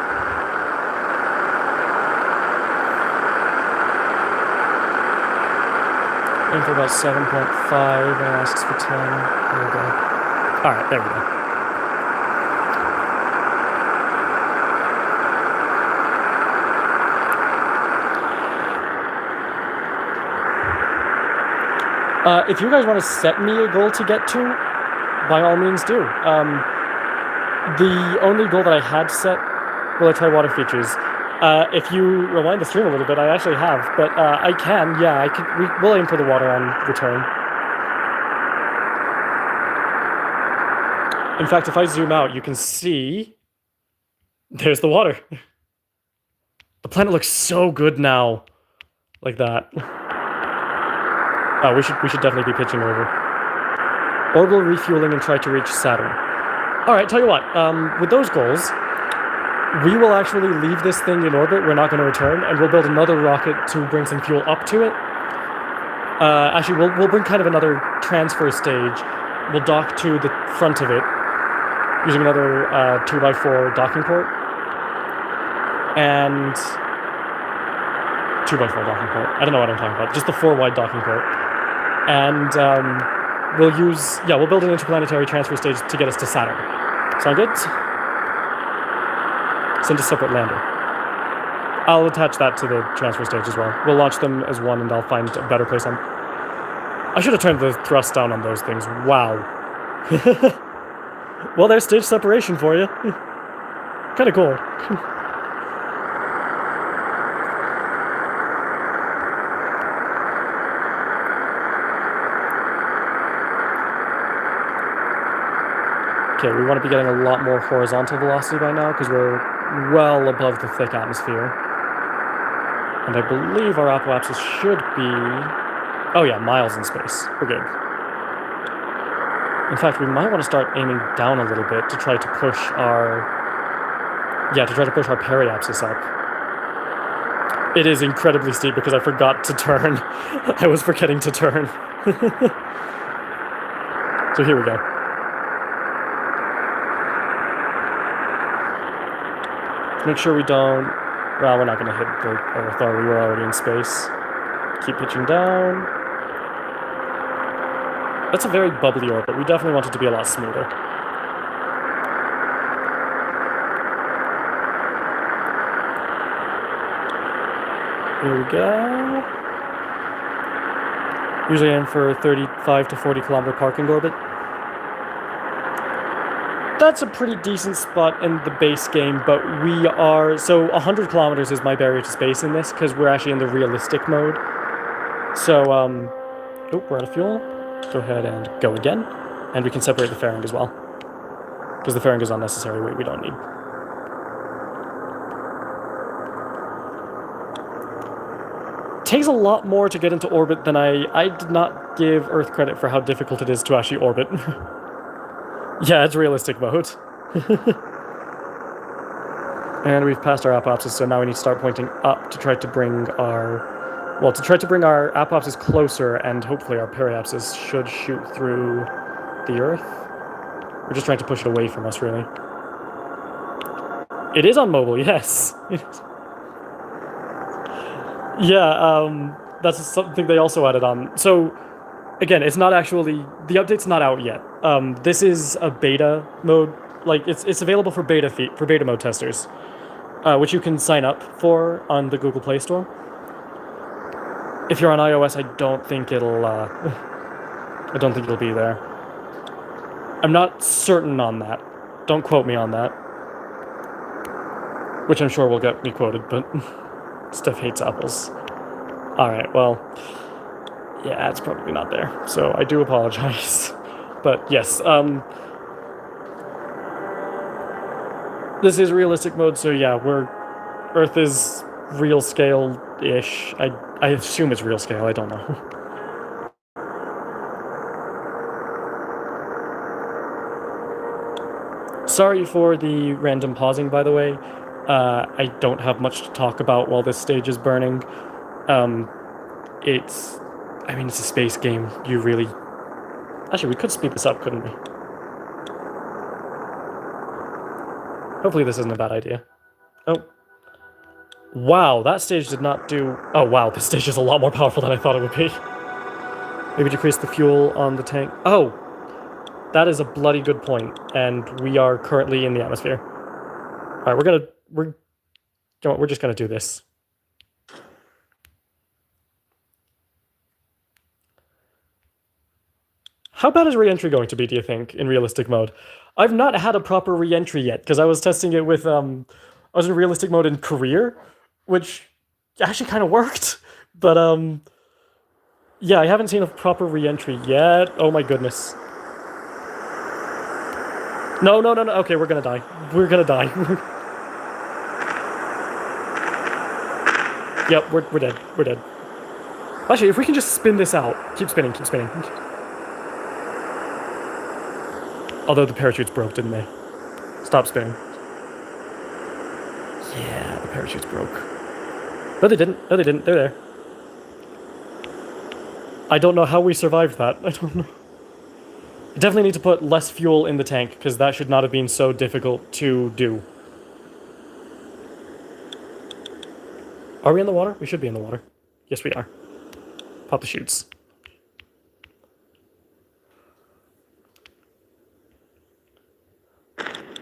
A: Aim for about 7.5 and asks for 10. There we go. Alright, there we go. If you guys want to set me a goal to get to, by all means do. The only goal that I had set, will I try water features? If you rewind the stream a little bit, I actually have, but I can, yeah, we'll aim for the water on return. In fact, if I zoom out, you can see, there's the water. The planet looks so good now, like that. Oh, we should definitely be pitching over. Orbital refueling and try to reach Saturn. Alright, tell you what, with those goals, we will actually leave this thing in orbit, we're not going to return, and we'll build another rocket to bring some fuel up to it. Actually, we'll bring kind of another transfer stage. We'll dock to the front of it, using another 2x4 docking port. And... 2x4 docking port. I don't know what I'm talking about. Just the 4-wide docking port. And we'll build an interplanetary transfer stage to get us to Saturn. Sound good? Send a separate lander. I'll attach that to the transfer stage as well. We'll launch them as one and I'll find a better place on... I should have turned the thrust down on those things. Wow. Well, there's stage separation for you. Kinda cool. Okay, we want to be getting a lot more horizontal velocity by now because we're well above the thick atmosphere. And I believe our apoapsis should be... Oh yeah, miles in space. We're good. In fact, we might want to start aiming down a little bit to try to push our... Yeah, to try to push our periapsis up. It is incredibly steep because I forgot to turn. I was forgetting to turn. So here we go. Make sure we don't... Well, we're not going to hit the Earth, or we were already in space. Keep pitching down. That's a very bubbly orbit. We definitely want it to be a lot smoother. Here we go. Usually aim for 35 to 40 kilometer parking orbit. That's a pretty decent spot in the base game, but we are... So 100 kilometers is my barrier to space in this, because we're actually in the realistic mode. So, oh, we're out of fuel. Go ahead and go again. And we can separate the fairing as well. Because the fairing is unnecessary weight we don't need. Takes a lot more to get into orbit than I did not give Earth credit for how difficult it is to actually orbit. Yeah, it's realistic mode. And we've passed our apopsis, so now we need to start pointing up to try to bring our... Well, to try to bring our apopsis closer, and hopefully our periapsis should shoot through the Earth. We're just trying to push it away from us, really. It is on mobile, yes. Yeah, that's something they also added on. So, again, it's not actually... The update's not out yet. This is a beta mode. Like, it's available for beta mode testers, which you can sign up for on the Google Play Store. If you're on iOS, I don't think it'll... I don't think it'll be there. I'm not certain on that. Don't quote me on that. Which I'm sure will get me quoted, but... Steph hates apples. Alright, well... Yeah, it's probably not there. So, I do apologize. But, yes, this is realistic mode, so yeah, Earth is real scale-ish. I assume it's real scale, I don't know. Sorry for the random pausing, by the way. I don't have much to talk about while this stage is burning. It's a space game. You really... Actually, we could speed this up, couldn't we? Hopefully this isn't a bad idea. Oh. Wow, that stage did not do... Oh, wow, this stage is a lot more powerful than I thought it would be. Maybe decrease the fuel on the tank. Oh! That is a bloody good point, and we are currently in the atmosphere. Alright, we're just gonna do this. How bad is re-entry going to be, do you think, in realistic mode? I've not had a proper re-entry yet, because I was testing it with, I was in realistic mode in career, which actually kind of worked, but, yeah, I haven't seen a proper re-entry yet. Oh my goodness. No, okay, we're gonna die. We're gonna die. Yep, we're dead. We're dead. Actually, if we can just spin this out. Keep spinning, keep spinning. Although the parachutes broke, didn't they? Stop spinning. Yeah, the parachutes broke. No, they didn't. No, they didn't. They're there. I don't know how we survived that. I don't know. I definitely need to put less fuel in the tank, because that should not have been so difficult to do. Are we in the water? We should be in the water. Yes, we are. Pop the chutes.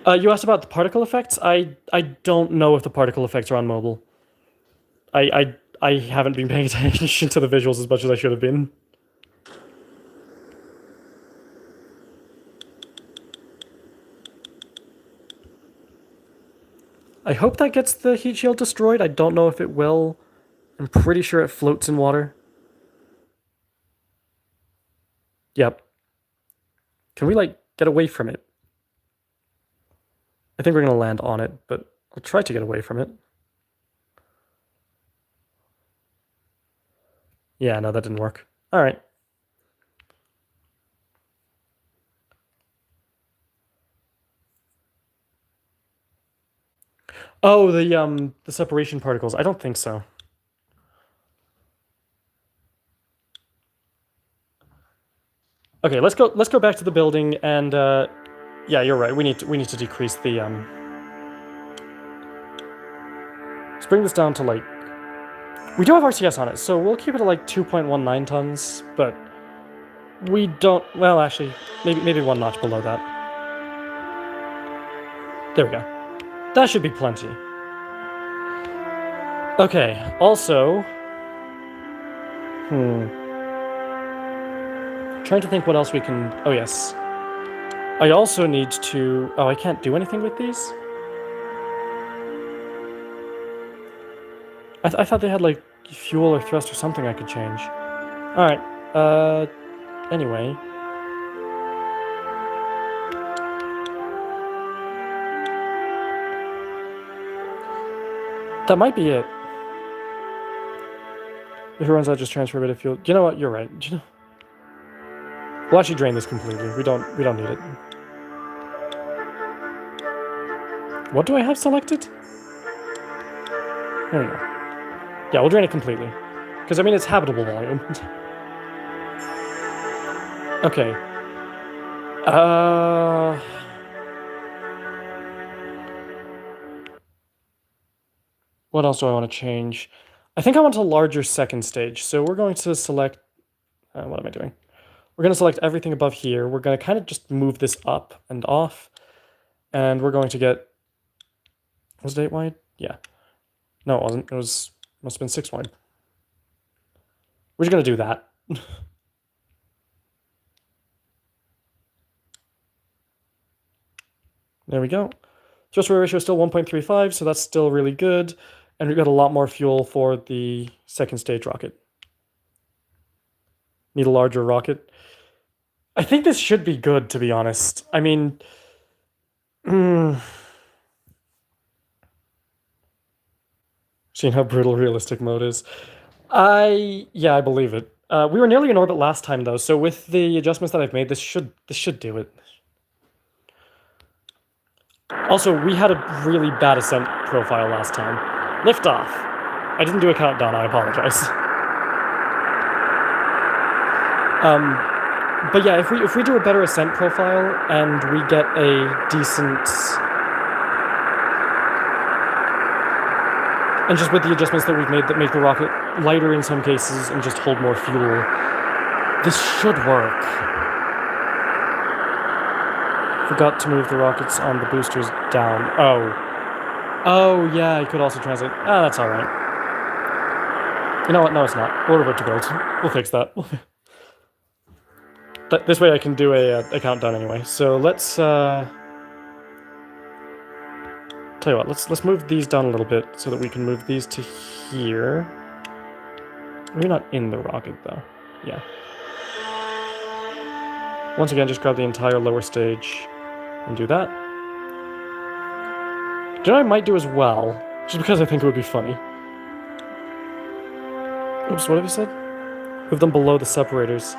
A: You asked about the particle effects? I don't know if the particle effects are on mobile. I haven't been paying attention to the visuals as much as I should have been. I hope that gets the heat shield destroyed. I don't know if it will. I'm pretty sure it floats in water. Yep. Can we, like, get away from it? I think we're going to land on it, but I'll try to get away from it. Yeah, no, that didn't work. Alright. Oh, the separation particles. I don't think so. Okay, let's go back to the building and yeah, you're right. We need to decrease the let's bring this down to like, we do have RCS on it, so we'll keep it at like 2.19 tons, but we don't, well, actually, maybe one notch below that. There we go. That should be plenty. Okay, also... Trying to think what else we can... Oh, yes. I also need to... Oh, I can't do anything with these? I thought they had, like, fuel or thrust or something I could change. Alright, anyway. That might be it. If it runs out, just transfer a bit of fuel. You know what? You're right. You know... We'll actually drain this completely. We don't need it. What do I have selected? There we go. Yeah, we'll drain it completely. Because, I mean, it's habitable volume. Okay. What else do I want to change? I think I want a larger second stage. So we're going to select... what am I doing? We're going to select everything above here. We're going to kind of just move this up and off. And we're going to get... Was it 8 wide? Yeah. No, it wasn't. It was... Must have been 6 wide. We're just going to do that. There we go. Thrust-to-weight ratio is still 1.35, so that's still really good. And we've got a lot more fuel for the second stage rocket. Need a larger rocket. I think this should be good, to be honest. I mean... Seeing how brutal realistic mode is. Yeah, I believe it. We were nearly in orbit last time, though, so with the adjustments that I've made, this should do it. Also, we had a really bad ascent profile last time. Liftoff. I didn't do a countdown, I apologize. But yeah, if we do a better ascent profile and we get a decent... And just with the adjustments that we've made that make the rocket lighter in some cases and just hold more fuel, this should work. Forgot to move the rockets on the boosters down. Oh, yeah, I could also translate. Ah, that's alright. You know what? No, it's not. We'll revert to build. We'll fix that. This way I can do a countdown anyway. So let's, tell you what, let's move these down a little bit so that we can move these to here. We're not in the rocket, though. Yeah. Once again, just grab the entire lower stage and do that. Do you know what I might do as well? Just because I think it would be funny. Oops, what have you said? Move them below the separators.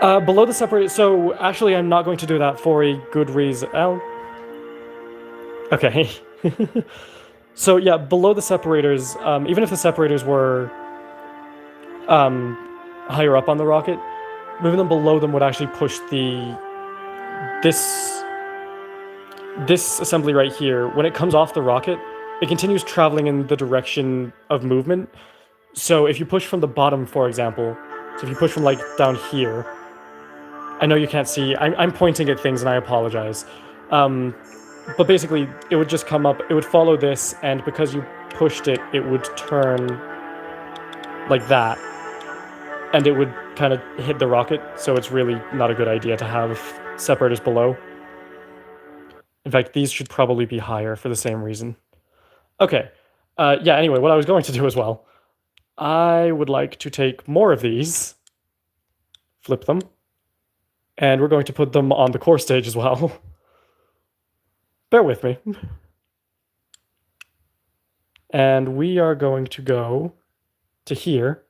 A: Below the separators... So, actually, I'm not going to do that for a good reason. Oh. Okay. So, yeah, below the separators, even if the separators were higher up on the rocket, moving them below them would actually push this assembly right here. When it comes off the rocket, it continues traveling in the direction of movement. So if you push from the bottom, for example, so if you push from, like, down here, I know you can't see, I'm pointing at things and I apologize. But basically, it would just come up, it would follow this, and because you pushed it, it would turn like that. And it would kind of hit the rocket, so it's really not a good idea to have separators below. In fact, these should probably be higher for the same reason. Okay. Yeah, anyway, what I was going to do as well, I would like to take more of these, flip them, and we're going to put them on the core stage as well. Bear with me. And we are going to go to here,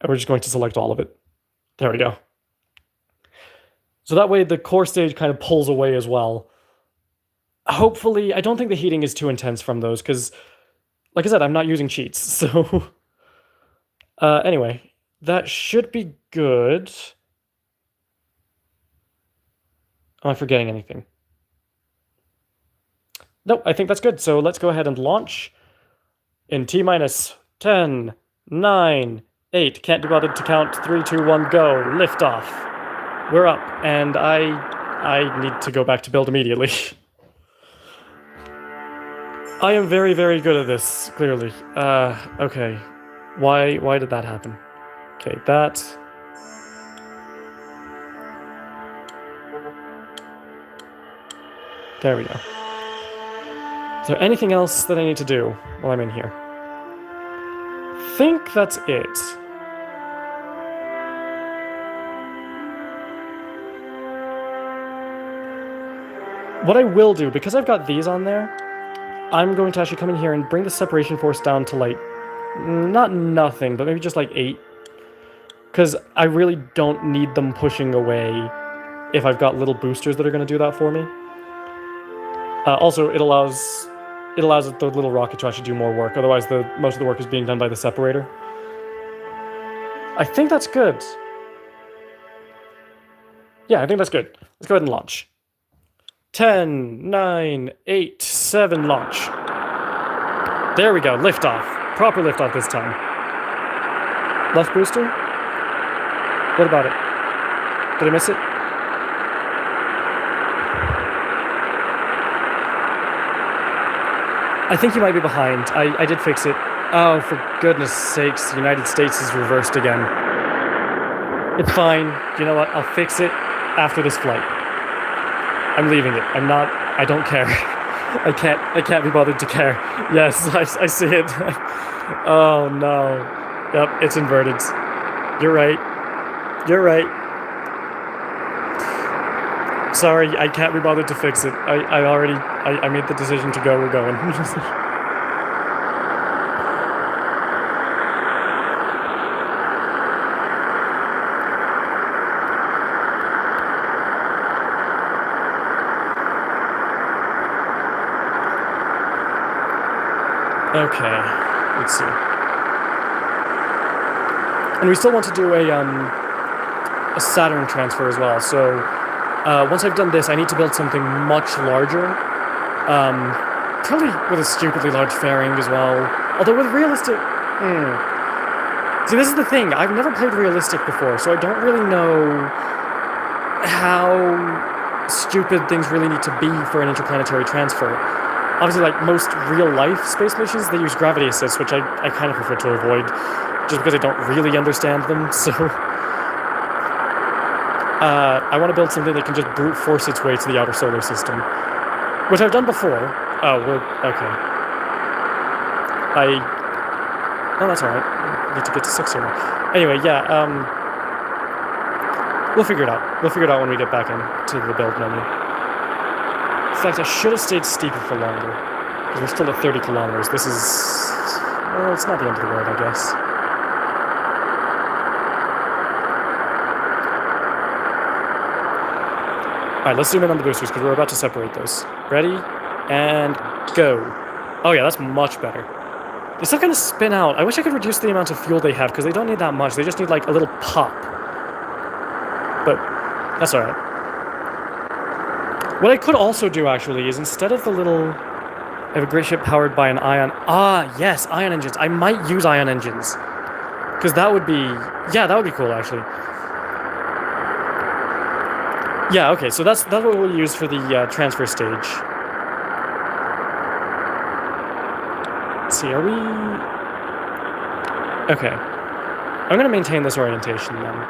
A: and we're just going to select all of it. There we go. So that way the core stage kind of pulls away as well. Hopefully, I don't think the heating is too intense from those, because, like I said, I'm not using cheats, so... anyway, that should be good. Am I forgetting anything? No, I think that's good. So let's go ahead and launch in T-minus 10, 9, 8. Can't be bothered to count. 3, 2, 1, go. Liftoff. We're up, and I need to go back to build immediately. I am very, very good at this, clearly. Okay. Why did that happen? Okay, that... There we go. Is there anything else that I need to do while I'm in here? I think that's it. What I will do, because I've got these on there, I'm going to actually come in here and bring the separation force down to, like, not nothing, but maybe just, like, 8. Because I really don't need them pushing away if I've got little boosters that are going to do that for me. Also, it allows the little rocket to actually do more work. Otherwise, most of the work is being done by the separator. I think that's good. Yeah, I think that's good. Let's go ahead and launch. 10, 9, 8, 7, launch. There we go, liftoff. Proper liftoff this time. Left booster? What about it? Did I miss it? I think you might be behind. I did fix it. Oh, for goodness sakes, the United States is reversed again. It's fine. You know what? I'll fix it after this flight. I'm leaving it. I don't care. I can't be bothered to care. Yes, I see it. Oh no. Yep, it's inverted. You're right. You're right. Sorry, I can't be bothered to fix it. I made the decision to go. We're going. Okay, let's see. And we still want to do a Saturn transfer as well, so once I've done this, I need to build something much larger. Probably with a stupidly large fairing as well. Although with realistic... See, this is the thing. I've never played realistic before, so I don't really know how stupid things really need to be for an interplanetary transfer. Obviously, like most real-life space missions, they use gravity assist, which I kind of prefer to avoid, just because I don't really understand them, so... I want to build something that can just brute force its way to the outer solar system. Which I've done before. Oh, we're... okay. Oh, that's alright. I need to get to 6 here now. Anyway, yeah, we'll figure it out. We'll figure it out when we get back into the build menu. In fact, I should have stayed steeper for longer. Because we're still at 30 kilometers. This is... well, it's not the end of the world, I guess. Alright, let's zoom in on the boosters, because we're about to separate those. Ready? And go. Oh yeah, that's much better. They still kind of spin out. I wish I could reduce the amount of fuel they have, because they don't need that much. They just need, like, a little pop. But that's alright. What I could also do, actually, is instead of the little... I have a great ship powered by an ion... Ah, yes, ion engines. I might use ion engines. Because that would be... yeah, that would be cool, actually. Yeah, okay, so that's what we'll use for the transfer stage. Let's see, are we... okay. I'm going to maintain this orientation, then.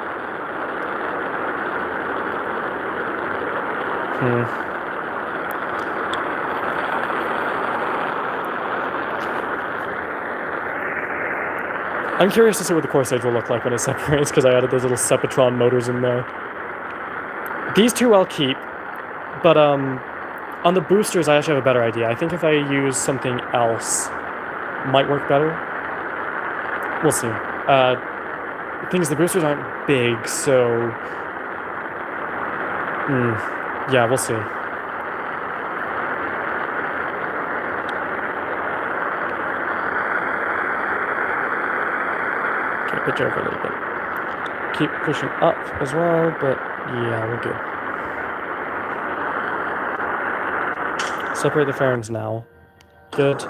A: I'm curious to see what the core stage will look like when it separates, because I added those little Sepatron motors in there. These two I'll keep, but on the boosters I actually have a better idea. I think if I use something else, it might work better. We'll see. The thing is, the boosters aren't big, so... yeah, we'll see. Okay, pitch over a little bit. Keep pushing up as well, but yeah, we're good. Separate the fairings now. Good.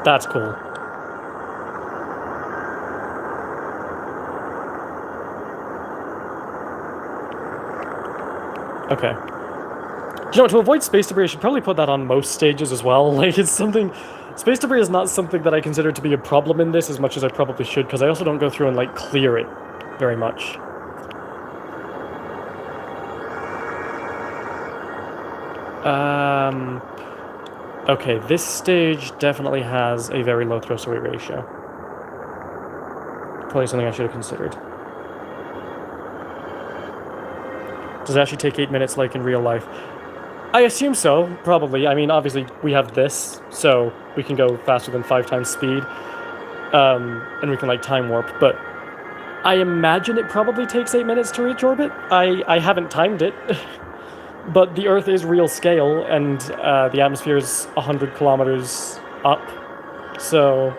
A: That's cool. Okay. You know, to avoid space debris, I should probably put that on most stages as well. Like, it's something... space debris is not something that I consider to be a problem in this as much as I probably should, because I also don't go through and, like, clear it very much. Okay, this stage definitely has a very low throw away ratio. Probably something I should have considered. Does it actually take 8 minutes like in real life? I assume so, probably. I mean, obviously, we have this, so we can go faster than 5 times speed. And we can, like, time warp, but I imagine it probably takes 8 minutes to reach orbit. I haven't timed it, but the Earth is real scale, and the atmosphere is 100 kilometers up, so...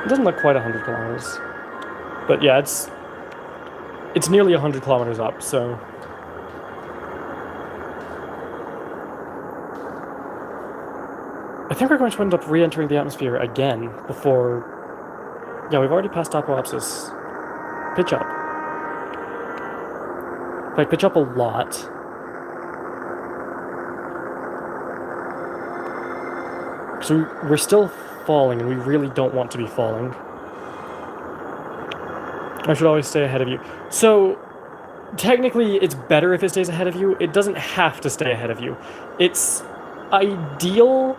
A: It doesn't look quite 100 kilometers. But yeah, it's nearly 100 kilometers up, so... I think we're going to end up re-entering the atmosphere again before... Yeah, we've already passed apoapsis. Pitch up. Like, pitch up a lot. So we're still falling, and we really don't want to be falling. I should always stay ahead of you. So, technically, it's better if it stays ahead of you. It doesn't have to stay ahead of you. It's ideal,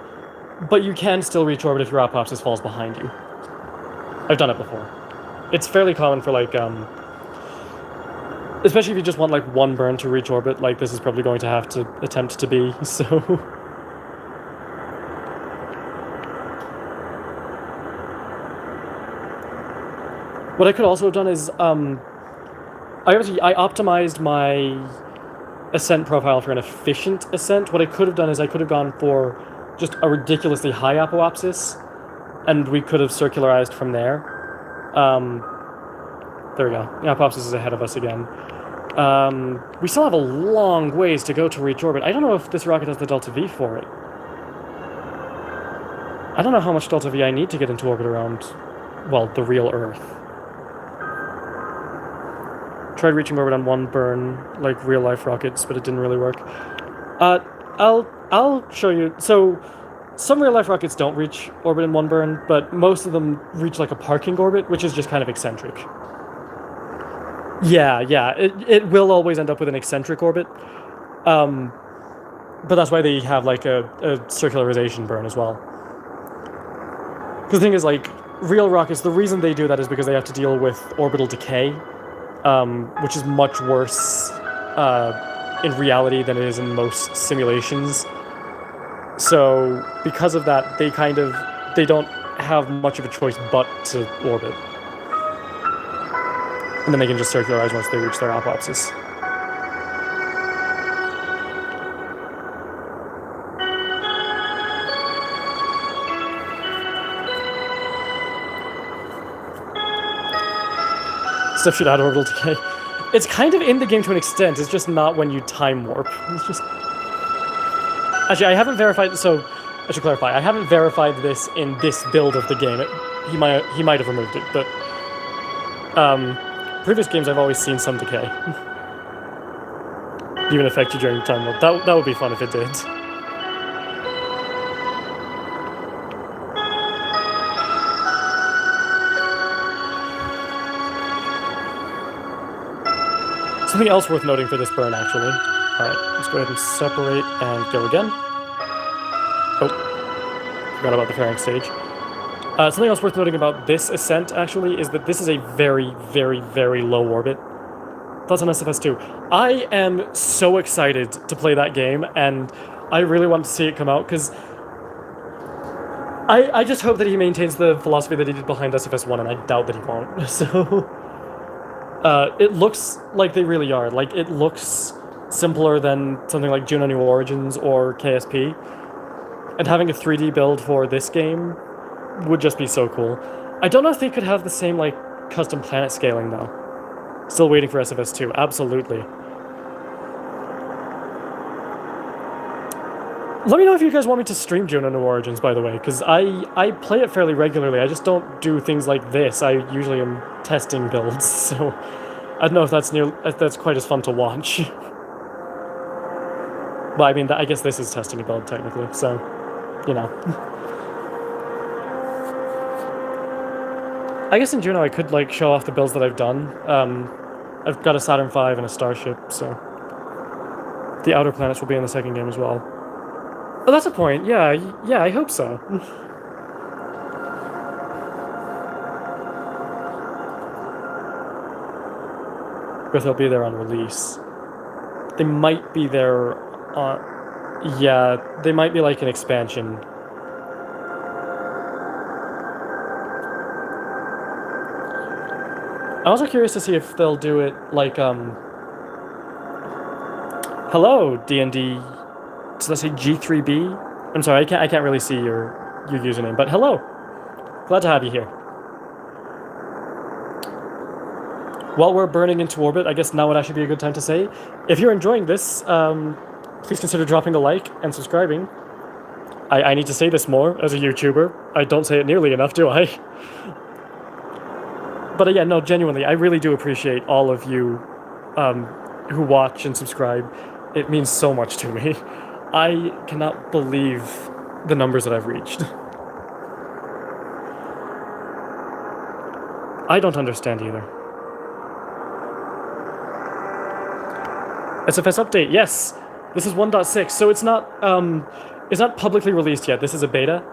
A: but you can still reach orbit if your apoapsis falls behind you. I've done it before. It's fairly common for, like, especially if you just want, like, one burn to reach orbit, like this is probably going to have to attempt to be, so... What I could also have done is, I optimized my ascent profile for an efficient ascent. What I could have done is I could have gone for just a ridiculously high apoapsis, and we could have circularized from there. There we go. The apoapsis is ahead of us again. We still have a long ways to go to reach orbit. I don't know if this rocket has the delta V for it. I don't know how much delta V I need to get into orbit around, well, the real Earth. Tried reaching orbit on one burn, like real-life rockets, but it didn't really work. I'll show you. So, some real-life rockets don't reach orbit in one burn, but most of them reach like a parking orbit, which is just kind of eccentric. Yeah, it will always end up with an eccentric orbit. But that's why they have like a circularization burn as well. The thing is, like, real rockets, the reason they do that is because they have to deal with orbital decay, which is much worse in reality than it is in most simulations. So, because of that, they don't have much of a choice but to orbit. And then they can just circularize once they reach their apoapsis. Stuff should add orbital decay. It's kind of in the game to an extent, it's just not when you time warp. It's just... Actually, I haven't verified... So, I should clarify, I haven't verified this in this build of the game. He might have removed it, but... previous games I've always seen some decay. Even affect you during time warp. That would be fun if it did. Something else worth noting for this burn, actually. Alright, let's go ahead and separate and go again. Oh, forgot about the fairing stage. Something else worth noting about this ascent, actually, is that this is a very, very, very low orbit. Thoughts on SFS2? I am so excited to play that game, and I really want to see it come out, because I just hope that he maintains the philosophy that he did behind SFS1, and I doubt that he won't, so... it looks like they really are. Like, it looks simpler than something like Juno New Origins or KSP. And having a 3D build for this game would just be so cool. I don't know if they could have the same, like, custom planet scaling, though. Still waiting for SFS2, absolutely. Let me know if you guys want me to stream Juno New Origins, by the way, because I play it fairly regularly. I just don't do things like this. I usually am testing builds, so I don't know if that's quite as fun to watch. But I mean, I guess this is testing a build technically, so you know. I guess in Juno I could like show off the builds that I've done. I've got a Saturn V and a Starship, so The outer planets will be in the second game as well. Oh, that's a point. Yeah, yeah, I hope so. But they'll be there on release. They might be there on... Yeah, they might be like an expansion. I'm also curious to see if they'll do it like, hello, D&D... Does that say G3B? I'm sorry, I can't really see your username, but hello! Glad to have you here. While we're burning into orbit, I guess now would actually be a good time to say, if you're enjoying this, please consider dropping a like and subscribing. I need to say this more as a YouTuber. I don't say it nearly enough, do I? But yeah, no, genuinely, I really do appreciate all of you who watch and subscribe. It means so much to me. I cannot believe the numbers that I've reached. I don't understand either. SFS update, yes! This is 1.6, so it's not publicly released yet. This is a beta.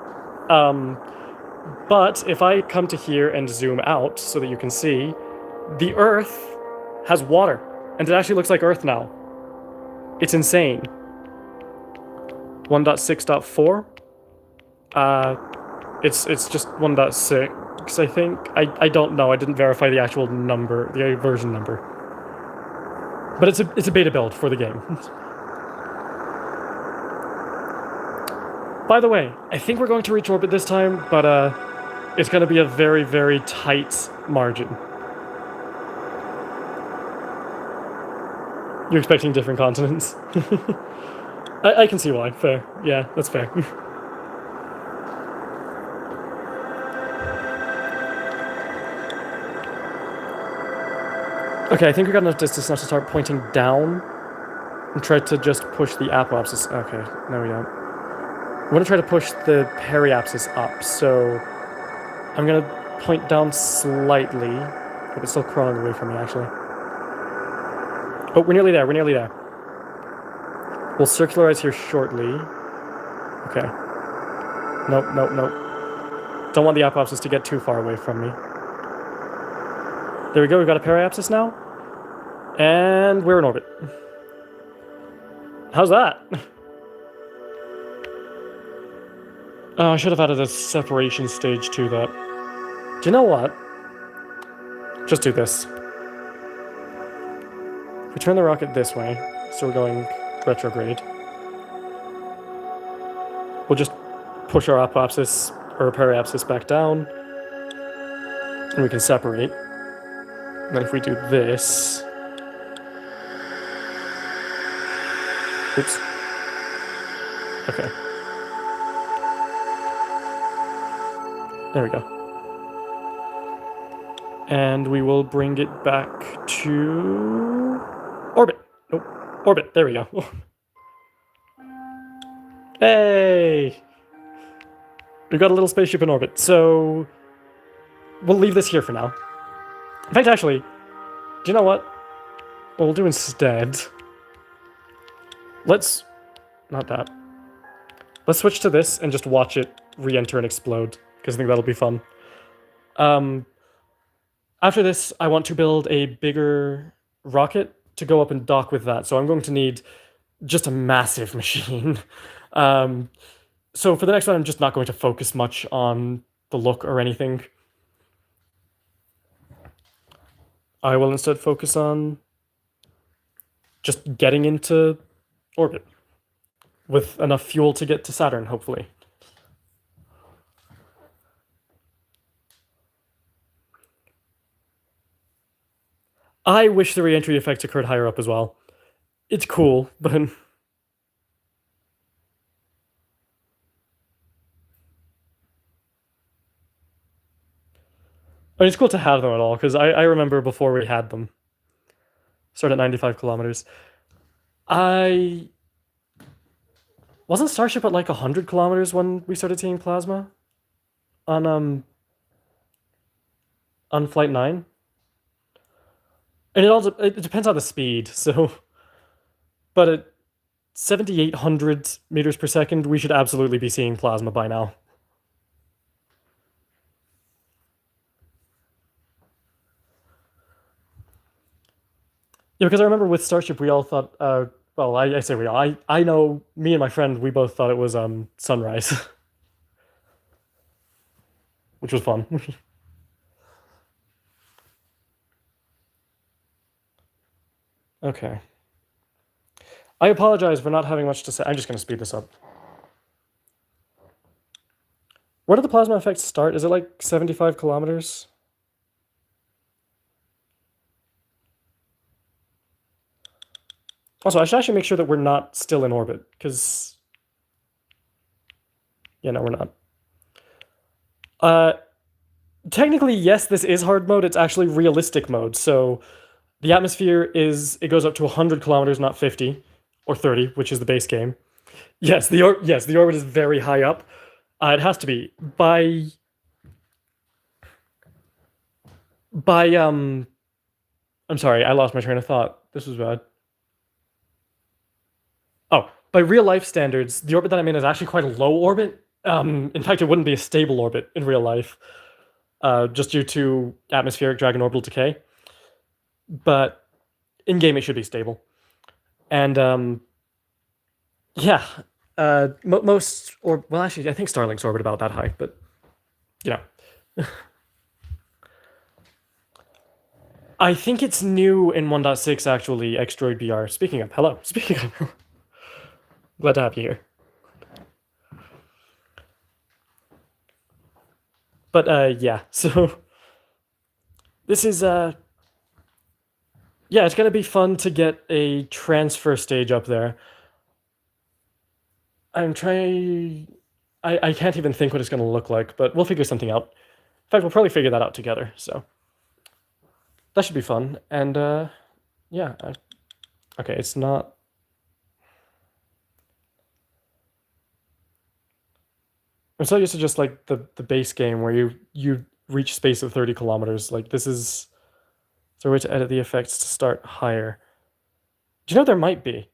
A: But if I come to here and zoom out so that you can see, the Earth has water, and it actually looks like Earth now. It's insane. 1.6.4. It's just 1.6, I think. I don't know. I didn't verify the actual number, the version number. But it's a beta build for the game. By the way, I think we're going to reach orbit this time, but it's going to be a very, very tight margin. You're expecting different continents? I can see why. Fair. Yeah, that's fair. Okay, I think we got enough distance now to start pointing down and try to just push the apoapsis. Okay, no we don't. I'm going to try to push the periapsis up, so I'm going to point down slightly. But it's still crawling away from me, actually. Oh, we're nearly there, we're nearly there. We'll circularize here shortly. Okay. Nope, nope, nope. Don't want the apoapsis to get too far away from me. There we go, we've got a periapsis now. And we're in orbit. How's that? Oh, I should have added a separation stage to that. Do you know what? Just do this. If we turn the rocket this way, so we're going retrograde, we'll just push our apoapsis, or periapsis back down, and we can separate. And then if we do this... Oops. Okay. There we go. And we will bring it back to... orbit. Nope. Orbit. There we go. Hey! We've got a little spaceship in orbit, so... we'll leave this here for now. In fact, actually, do you know what? What we'll do instead... Let's... not that. Let's switch to this and just watch it re-enter and explode, because I think that'll be fun. After this, I want to build a bigger rocket to go up and dock with that, so I'm going to need just a massive machine. So for the next one, I'm just not going to focus much on the look or anything. I will instead focus on just getting into orbit with enough fuel to get to Saturn, hopefully. I wish the re-entry effect occurred higher up as well. It's cool, but... I mean, it's cool to have them at all, because I remember before we had them. Start at 95 kilometers. Wasn't Starship at like 100 kilometers when we started seeing plasma? On Flight 9? And it depends on the speed, so... But 7,800 meters per second. We should absolutely be seeing plasma by now. Yeah, because I remember with Starship, we all thought, well, I say we all, I know me and my friend, we both thought it was sunrise, which was fun. Okay. I apologize for not having much to say. I'm just going to speed this up. Where do the plasma effects start? Is it like 75 kilometers? Also, I should actually make sure that we're not still in orbit, because... Yeah, no, we're not. Technically, yes, this is hard mode. It's actually realistic mode, so... The atmosphere is... It goes up to 100 kilometers, not 50. Or 30, which is the base game. Yes, the orbit is very high up. It has to be. I'm sorry, I lost my train of thought. This was bad. Oh, by real life standards, the orbit that I'm in is actually quite a low orbit. In fact, it wouldn't be a stable orbit in real life, just due to atmospheric drag and orbital decay. But in game, it should be stable. And yeah, most or well, actually, I think Starlink's orbit about that high, but you know. I think it's new in 1.6 actually, Xdroid BR. Speaking of, hello. Speaking of, glad to have you here. But yeah, so this is yeah, it's gonna be fun to get a transfer stage up there. I'm trying. I can't even think what it's gonna look like, but we'll figure something out. In fact, we'll probably figure that out together. So that should be fun. And yeah, okay, it's not. I'm so used to just like the base game where you reach space at 30 kilometers. Like this is a way to edit the effects to start higher. Do you know there might be?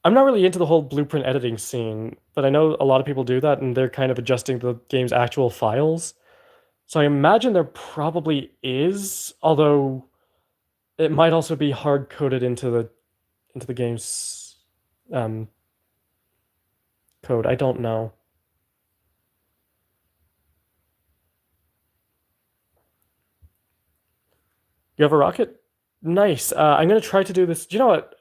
A: I'm not really into the whole blueprint editing scene, but I know a lot of people do that, and they're kind of adjusting the game's actual files. So I imagine there probably is, although it might also be hard coded into the game's um, code. I don't know. You have a rocket? Nice. I'm gonna try to do this. Do you know what?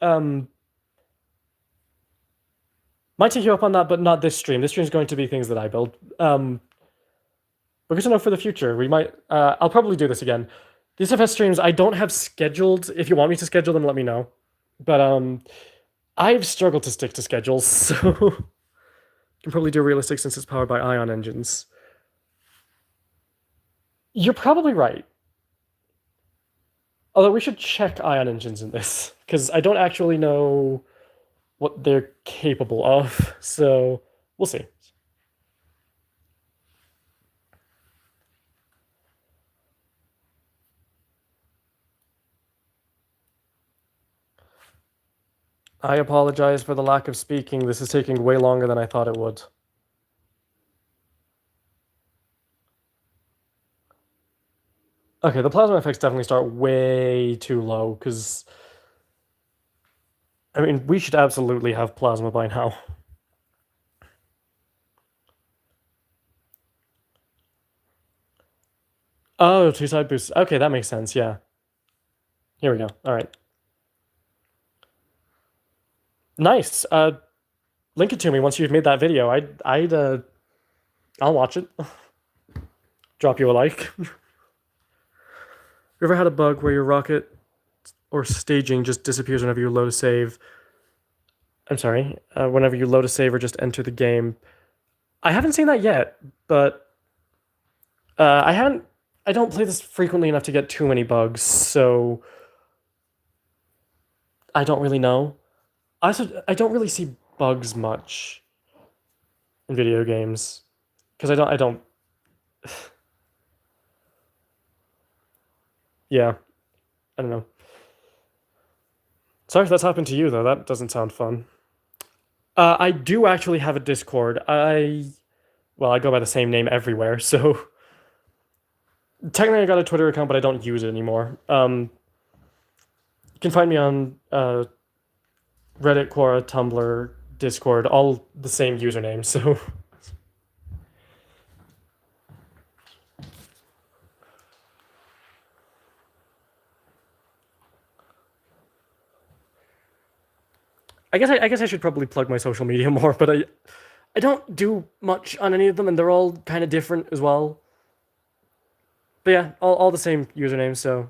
A: Might take you up on that, but not this stream. This stream is going to be things that I build. But good to know for the future. We might. I'll probably do this again. These FS streams I don't have scheduled. If you want me to schedule them, let me know. But I've struggled to stick to schedules, so can probably do realistic since it's powered by ion engines. You're probably right. Although we should check ion engines in this, because I don't actually know what they're capable of. So we'll see. I apologize for the lack of speaking. This is taking way longer than I thought it would. Okay, the plasma effects definitely start way too low, because... I mean, we should absolutely have plasma by now. Oh, two side boosts. Okay, that makes sense, yeah. Here we go. Alright. Nice. Link it to me once you've made that video. I'll watch it. Drop you a like. You ever had a bug where your rocket or staging just disappears whenever you load a save? I'm sorry, whenever you load a save or just enter the game. I haven't seen that yet, but I don't play this frequently enough to get too many bugs, so I don't really know. I don't really see bugs much in video games because I don't. Yeah, I don't know. Sorry if that's happened to you, though. That doesn't sound fun. I do actually have a Discord. Well, I go by the same name everywhere, so technically I got a Twitter account, but I don't use it anymore. You can find me on Reddit, Quora, Tumblr, Discord, all the same username, so I guess I should probably plug my social media more, but I don't do much on any of them, and they're all kind of different as well. But yeah, all the same usernames, so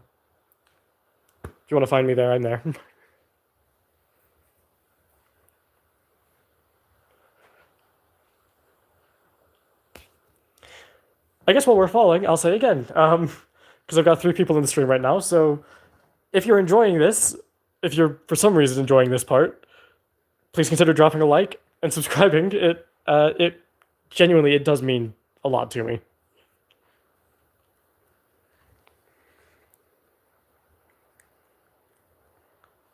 A: if you want to find me there, I'm there. I guess while we're falling, I'll say again, because I've got 3 people in the stream right now, so if you're enjoying this, if you're for some reason enjoying this part, please consider dropping a like and subscribing. It genuinely, it does mean a lot to me.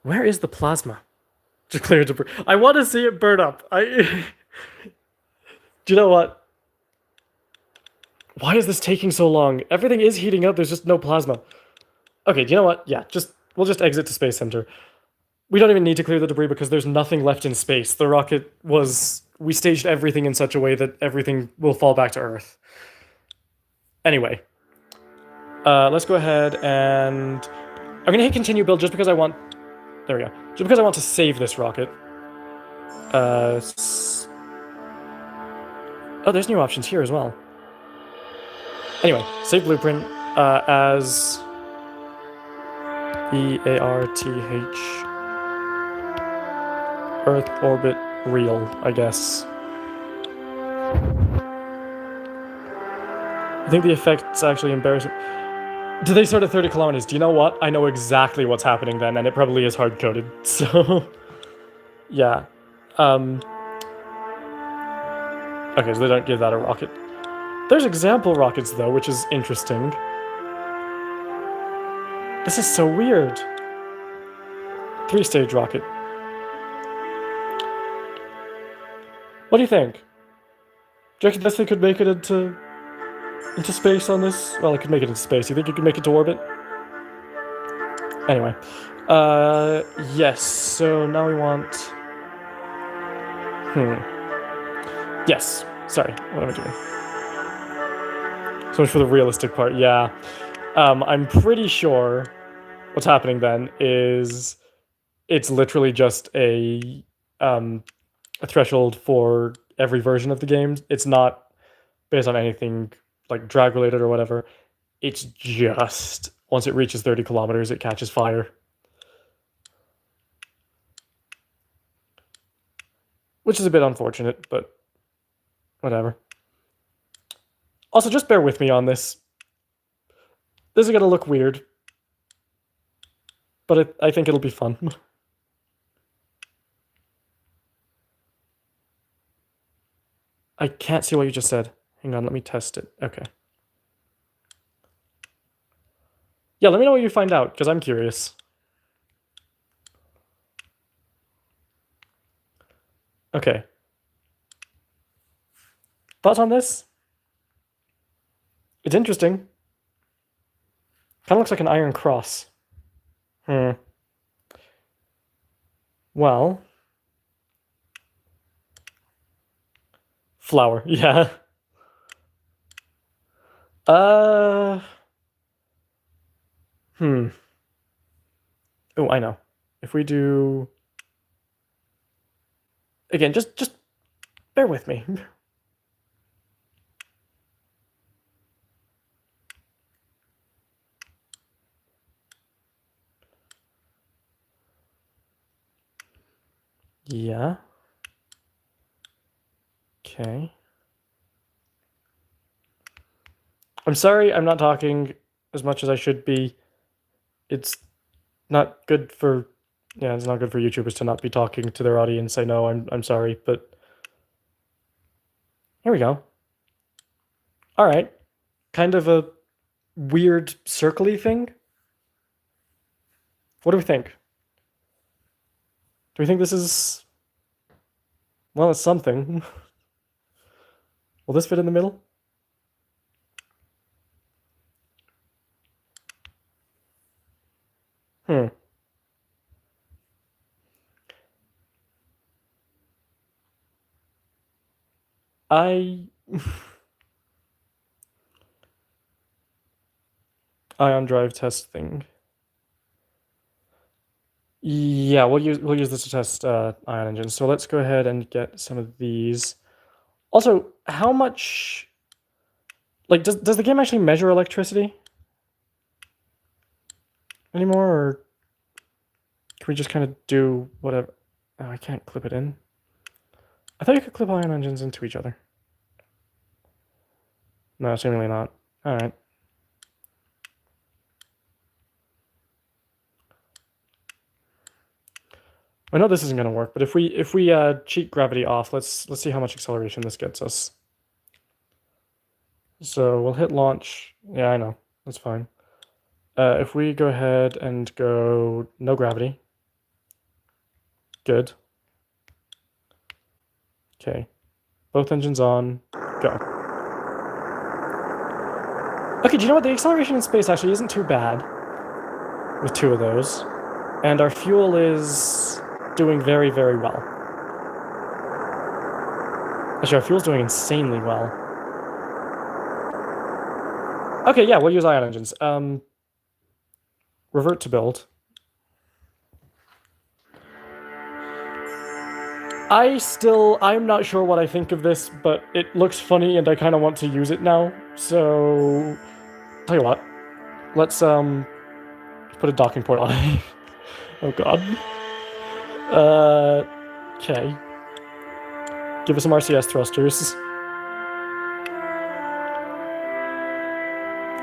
A: Where is the plasma? Just clear debris. I want to see it burn up. Do you know what? Why is this taking so long? Everything is heating up. There's just no plasma. Okay, do you know what? Yeah, we'll just exit to Space Center. We don't even need to clear the debris because there's nothing left in space. The rocket we staged everything in such a way that everything will fall back to Earth. Anyway, let's go ahead and I'm gonna hit continue build just because I want. There we go. Just because I want to save this rocket. Oh, there's new options here as well. Anyway, save blueprint as EARTH Earth orbit real, I guess. I think the effect's actually embarrassing. Do they start at 30 kilometers? Do you know what? I know exactly what's happening then, and it probably is hard-coded, so yeah. Okay, so they don't give that a rocket. There's example rockets, though, which is interesting. This is so weird. 3-stage rocket. What do you think? Do you reckon this thing could make it into space on this? Well, it could make it into space. You think it could make it to orbit? Anyway. Yes, so now we want... Yes. Sorry, what am I doing? So much for the realistic part, yeah. I'm pretty sure what's happening then is it's literally just a threshold for every version of the game. It's not based on anything like drag related or whatever. It's just once it reaches 30 kilometers, it catches fire. Which is a bit unfortunate, but whatever. Also, just bear with me on this. This is gonna look weird, but I think it'll be fun. I can't see what you just said. Hang on, let me test it. Okay. Yeah, let me know what you find out, because I'm curious. Okay. Thoughts on this? It's interesting. Kind of looks like an iron cross. Well. Flower, yeah. Oh, I know. If we do... Again, just bear with me. Yeah. Okay. I'm sorry I'm not talking as much as I should be. It's not good for... Yeah, it's not good for YouTubers to not be talking to their audience. I know, I'm sorry, but... Here we go. Alright. Kind of a weird circle-y thing? What do we think? Do we think this is... Well, it's something. Will this fit in the middle? Hmm. I... Ion drive test thing. Yeah, we'll use this to test ion engines. So let's go ahead and get some of these. Also, how much... Like, does the game actually measure electricity anymore, or can we just kind of do whatever? Oh, I can't clip it in. I thought you could clip ion engines into each other. No, seemingly not. All right. I know this isn't going to work, but if we cheat gravity off, let's see how much acceleration this gets us. So we'll hit launch. Yeah, I know. That's fine. If we go ahead and go no gravity. Good. Okay. Both engines on. Go. Okay, do you know what? The acceleration in space actually isn't too bad with two of those. And our fuel is doing very, very well. Actually, our fuel's doing insanely well. Okay, yeah, we'll use ion engines. Revert to build. I'm not sure what I think of this, but it looks funny and I kind of want to use it now. So, tell you what, let's put a docking port on it. Oh god. Okay. Give us some RCS thrusters.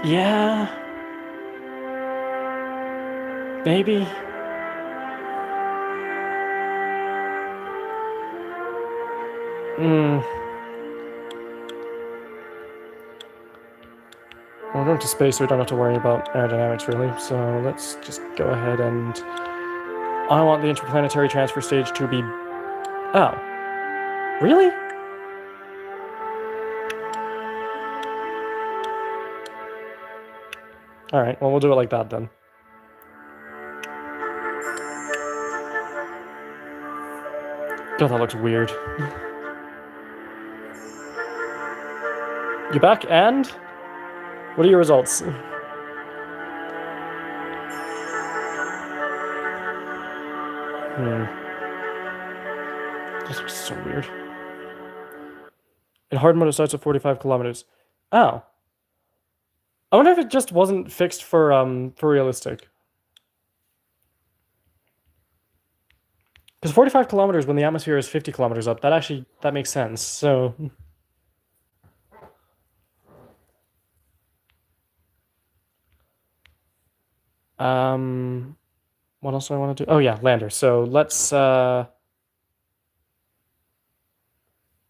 A: Yeah. Maybe. We're going to space, so we don't have to worry about aerodynamics, really. So let's just go ahead and... I want the interplanetary transfer stage to be... Oh. Really? Alright, well, we'll do it like that, then. God, that looks weird. You back, and? What are your results? This looks so weird. In hard mode, it starts at 45 kilometers. Oh. I wonder if it just wasn't fixed for realistic. Because 45 kilometers when the atmosphere is 50 kilometers up, that makes sense. So... what else do I want to do? Oh yeah, lander. So let's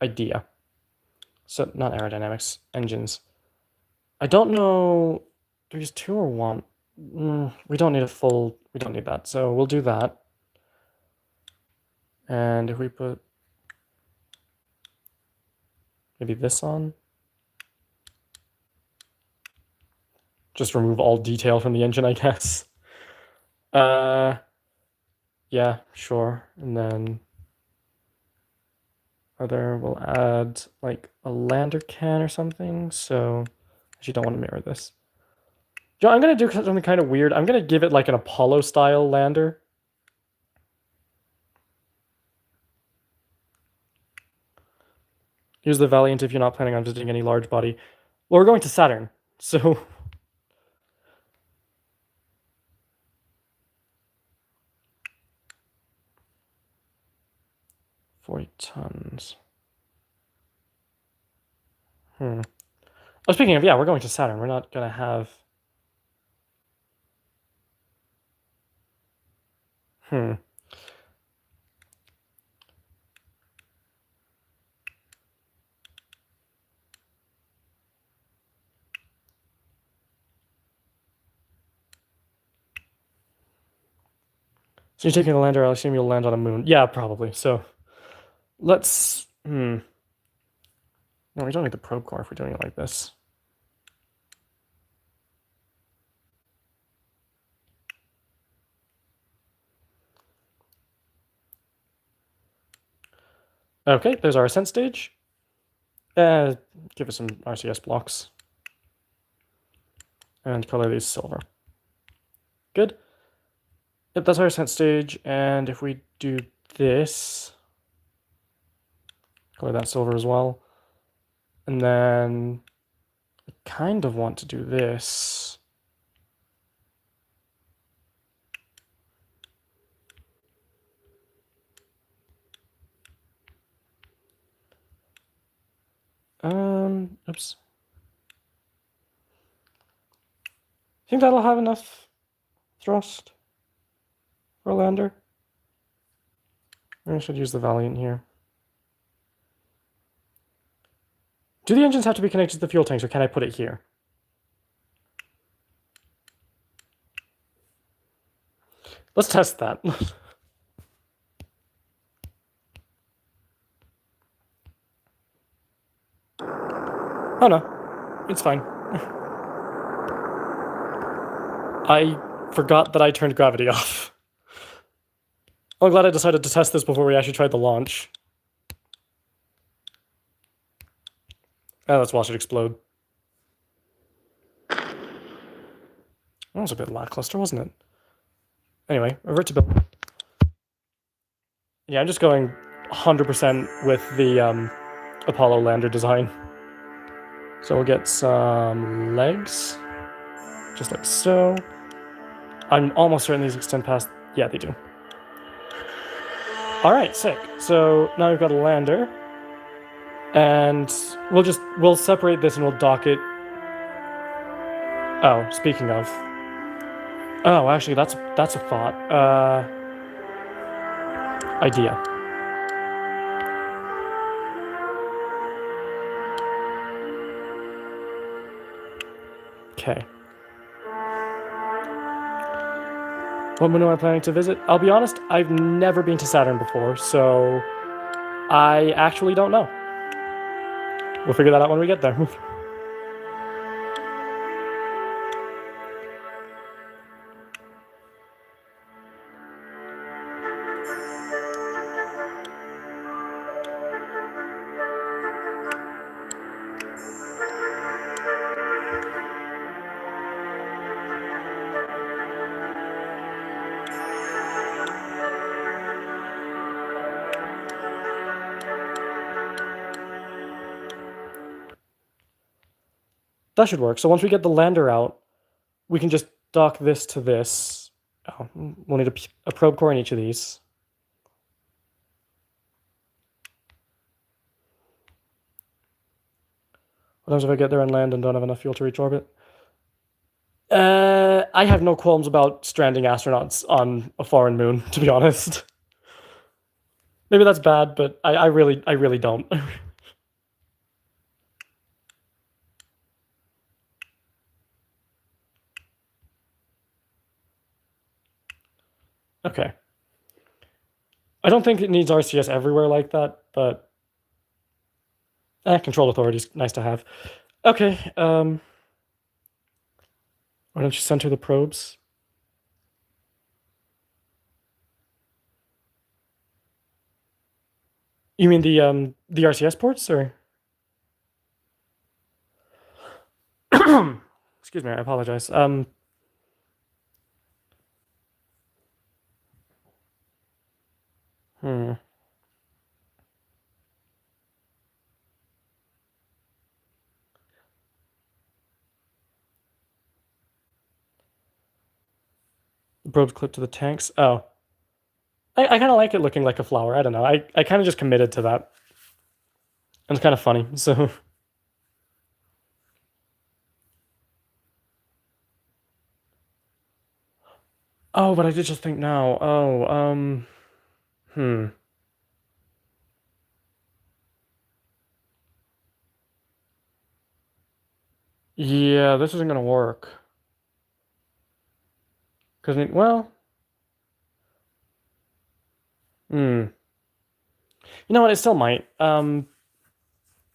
A: idea. So not aerodynamics, engines. I don't know. Do we use 2 or 1? We don't need we don't need that. So we'll do that. And if we put maybe this on, just remove all detail from the engine, I guess. Yeah, sure. And then we'll add like a lander can or something. So actually don't want to mirror this. Joe, I'm gonna do something kind of weird. I'm gonna give it like an Apollo style lander. Use the Valiant if you're not planning on visiting any large body. Well, we're going to Saturn, so 40 tons. Oh, speaking of, yeah, we're going to Saturn. We're not gonna have... So you're taking a lander, I'll assume you'll land on a moon. Yeah, probably. So let's... No, we don't need the probe core if we're doing it like this. Okay, there's our ascent stage. Give us some RCS blocks. And color these silver. Good. Yep, that's our ascent stage, and if we do this, color that silver as well. And then I kind of want to do this. Oops. Think that'll have enough thrust for a lander? I should use the Valiant here. Do the engines have to be connected to the fuel tanks, or can I put it here? Let's test that. Oh no, it's fine. I forgot that I turned gravity off. I'm glad I decided to test this before we actually tried the launch. Let's watch it explode. That was a bit lackluster, wasn't it? Anyway, revert to build. Yeah, I'm just going 100% with the Apollo lander design. So we'll get some legs, just like so. I'm almost certain these extend past... Yeah, they do. Alright, sick. So now we've got a lander. And we'll separate this and we'll dock it. Oh, speaking of. Oh, actually, that's a thought. Idea. Okay. What moon am I planning to visit? I'll be honest, I've never been to Saturn before, so I actually don't know. We'll figure that out when we get there. That should work. So once we get the lander out, we can just dock this to this. Oh, we'll need a probe core in each of these. What happens if I get there and land and don't have enough fuel to reach orbit? I have no qualms about stranding astronauts on a foreign moon, to be honest. Maybe that's bad, but I really don't. Okay. I don't think it needs RCS everywhere like that, but control authority's nice to have. Okay, why don't you center the probes? You mean the RCS ports, or? Excuse me, I apologize. The probes clipped to the tanks. Oh. I kind of like it looking like a flower. I don't know. I kind of just committed to that. And it's kind of funny, so... Oh, but I did just think now. Oh, Yeah, this isn't gonna work. Because, well... Hmm. You know what? It still might. We'll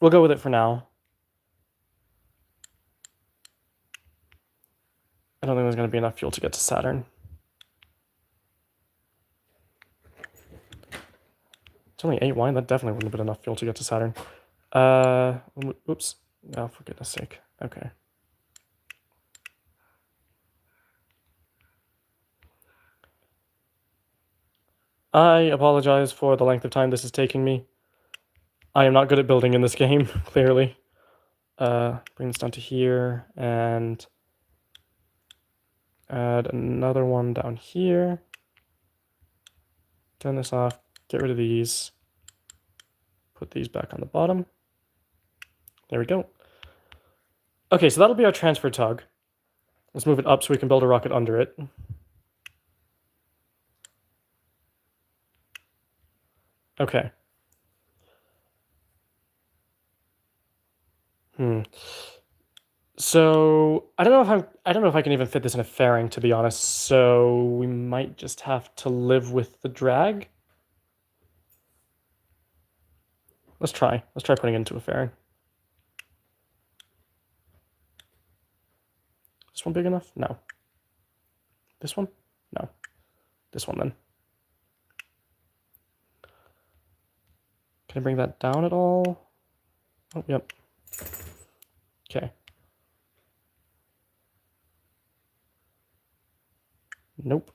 A: go with it for now. I don't think there's going to be enough fuel to get to Saturn. It's only 8 wine. That definitely wouldn't have been enough fuel to get to Saturn. Oops. Oh, for goodness sake. Okay. I apologize for the length of time this is taking me. I am not good at building in this game, clearly. Bring this down to here, and add another one down here. Turn this off, get rid of these. Put these back on the bottom. There we go. Okay, so that'll be our transfer tug. Let's move it up so we can build a rocket under it. Okay. So I don't know if I can even fit this in a fairing, to be honest. So we might just have to live with the drag. Let's try. Let's try putting it into a fairing. This one big enough? No. This one? No. This one then. Can I bring that down at all? Oh, yep. Okay. Nope.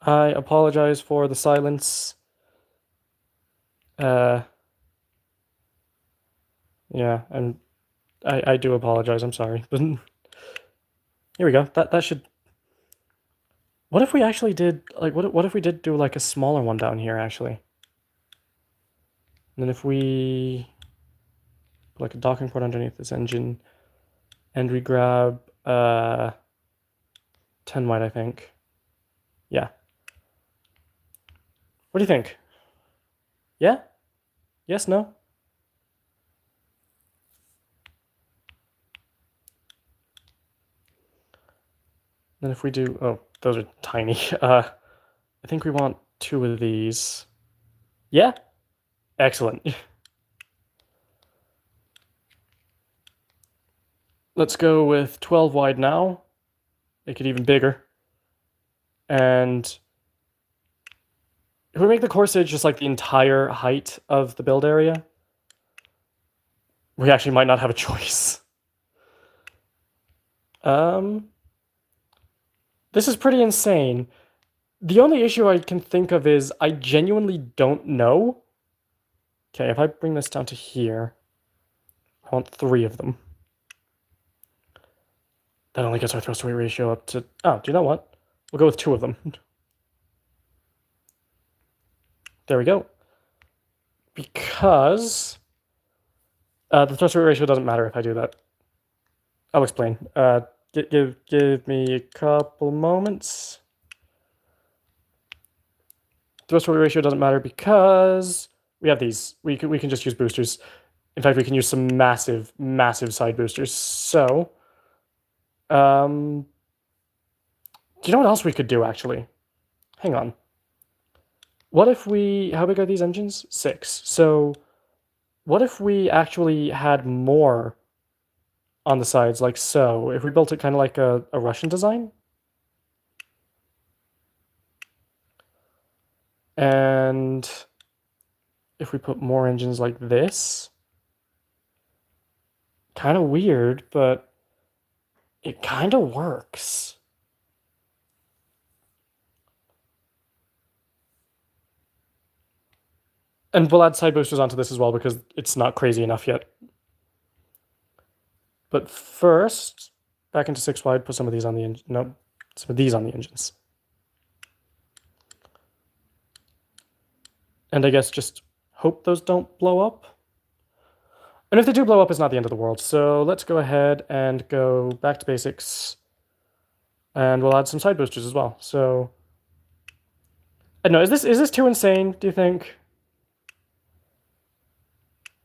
A: I apologize for the silence. Yeah, and I do apologize. I'm sorry. But here we go. That should. What if we actually did like what if we did do like a smaller one down here actually? And then if we put like a docking port underneath this engine, and we grab 10 wide, I think. Yeah. What do you think? Yeah? Yes, no? Then if we do, oh, those are tiny. I think we want 2 of these. Yeah? Excellent. Let's go with 12 wide now. Make it even bigger. And if we make the corsage just like the entire height of the build area, we actually might not have a choice. This is pretty insane. The only issue I can think of is I genuinely don't know. Okay, if I bring this down to here, I want 3 of them. That only gets our thrust to weight ratio up to... Oh, do you know what? We'll go with 2 of them. There we go. Because the thrust to weight ratio doesn't matter if I do that. I'll explain. Give me a couple moments. Thrust to weight ratio doesn't matter because we have these. We can just use boosters. In fact, we can use some massive, massive side boosters. So, do you know what else we could do, actually? Hang on. What if we... How big are these engines? 6. So, what if we actually had more on the sides, like so? If we built it kind of like a Russian design? And if we put more engines like this... Kind of weird, but it kind of works. And we'll add side boosters onto this as well because it's not crazy enough yet. But first, back into 6 wide, put some of these on the engine. No, some of these on the engines. And I guess just hope those don't blow up. And if they do blow up, it's not the end of the world. So let's go ahead and go back to basics. And we'll add some side boosters as well. So, I don't know, is this too insane, do you think?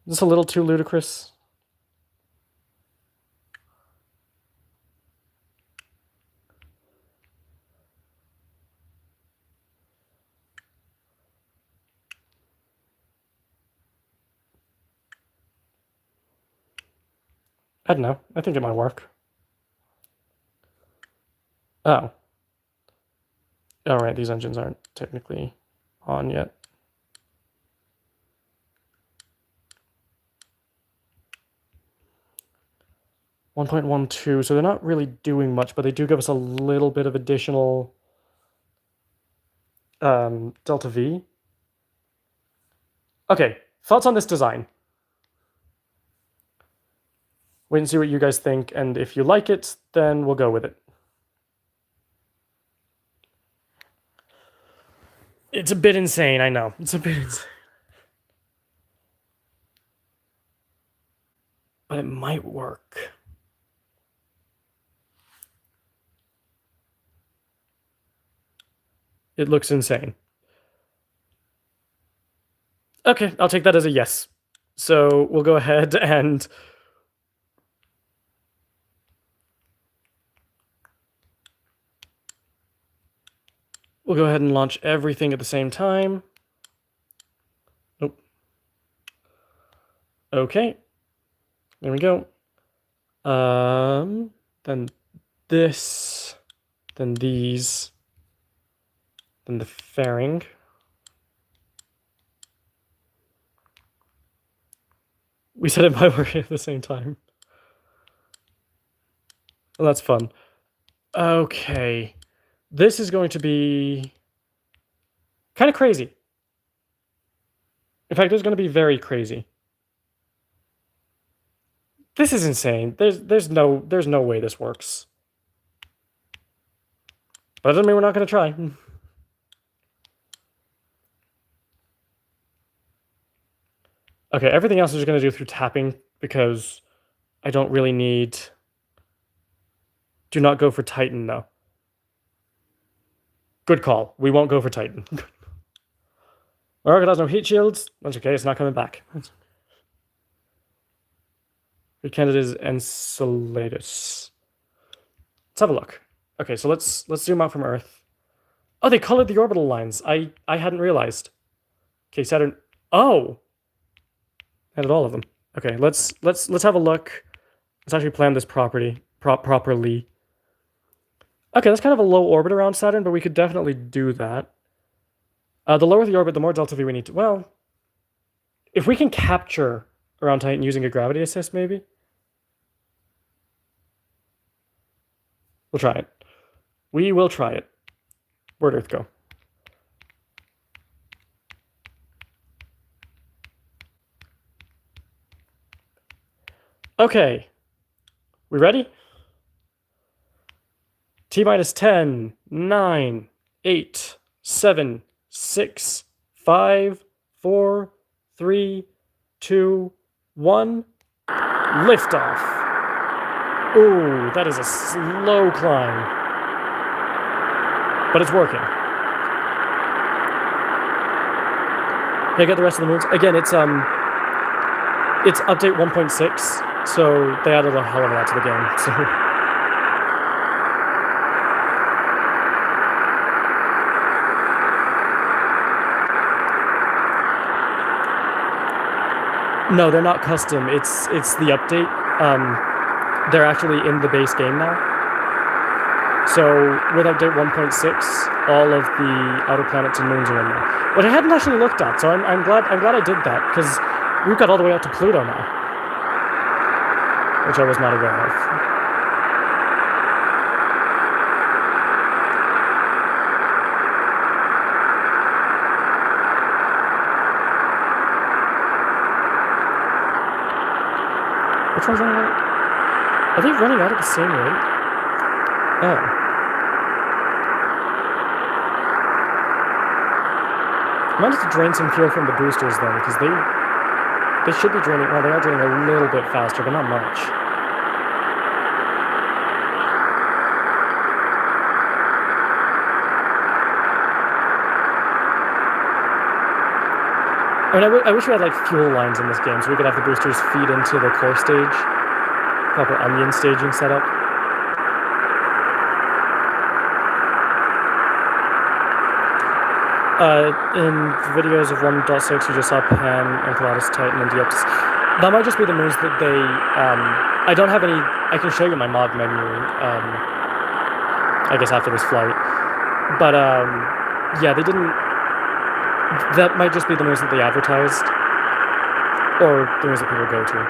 A: Is this a little too ludicrous? I don't know. I think it might work. Oh. Oh, right, these engines aren't technically on yet. .12, so they're not really doing much, but they do give us a little bit of additional delta V. Okay, thoughts on this design? Wait and see what you guys think, and if you like it, then we'll go with it. It's a bit insane, I know. It's a bit insane. But it might work. It looks insane. Okay, I'll take that as a yes. So we'll go ahead and we'll go ahead and launch everything at the same time. Nope. Okay. There we go. Then this, then these, then the fairing. We said it might work at the same time. Well, that's fun. Okay. This is going to be kind of crazy. In fact, it's going to be very crazy. This is insane. There's no way this works. But that doesn't mean we're not going to try. Okay, everything else is just going to do through tapping because I don't really need... Do not go for Titan, though. Good call. We won't go for Titan. Our rocket has no heat shields. That's okay, it's not coming back. Good candidate is Enceladus. Let's have a look. Okay, so let's zoom out from Earth. Oh, they colored the orbital lines. I hadn't realized. Okay, Saturn. Oh! Added all of them. Okay, let's have a look. Let's actually plan this properly. Okay, that's kind of a low orbit around Saturn, but we could definitely do that. The lower the orbit, the more delta V we need to... Well, if we can capture around Titan using a gravity assist, maybe? We'll try it. We will try it. Where'd Earth go? Okay. We ready? T-minus 10, 9, 8, 7, 6, 5, 4, 3, 2, 1. Liftoff. Ooh, that is a slow climb. But it's working. Can I get the rest of the moons? Again, it's update 1.6, so they added a hell of a lot to the game. So no, they're not custom. It's the update. They're actually in the base game now. So with update 1.6, all of the outer planets and moons are in there, which I hadn't actually looked at. So I'm glad I did that because we've got all the way out to Pluto now, which I was not aware of. Which one's running out? Are they running out at the same rate? Oh. I might have to drain some fuel from the boosters then, because They should be draining. Well, they are draining a little bit faster, but not much. I mean, I wish we had like fuel lines in this game, so we could have the boosters feed into the core stage, proper onion staging setup. In videos of 1.6, you just saw Pan, Enceladus, Titan, and Dieps. That might just be the moons that they. I don't have any. I can show you my mod menu. I guess after this flight, but yeah, they didn't. That might just be the moons that they advertised, or the moons that people go to.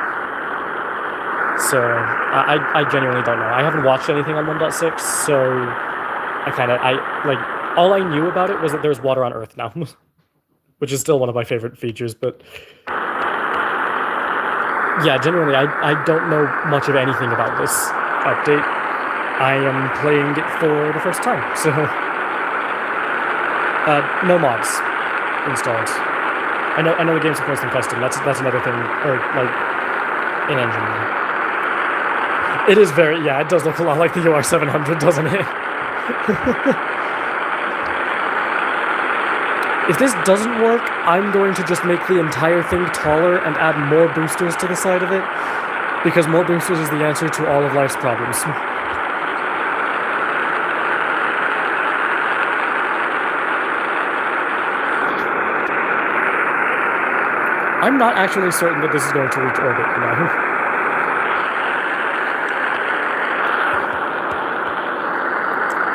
A: So I genuinely don't know. I haven't watched anything on 1.6, so all I knew about it was that there's water on Earth now, which is still one of my favorite features, but yeah, genuinely, I don't know much of anything about this update. I am playing it for the first time, so no mods installed. I know the game's supposed to be custom. That's another thing, or like in engine. It is very, yeah, it does look a lot like the UR700, doesn't it? If this doesn't work, I'm going to just make the entire thing taller and add more boosters to the side of it, because more boosters is the answer to all of life's problems. I'm not actually certain that this is going to reach orbit, you know?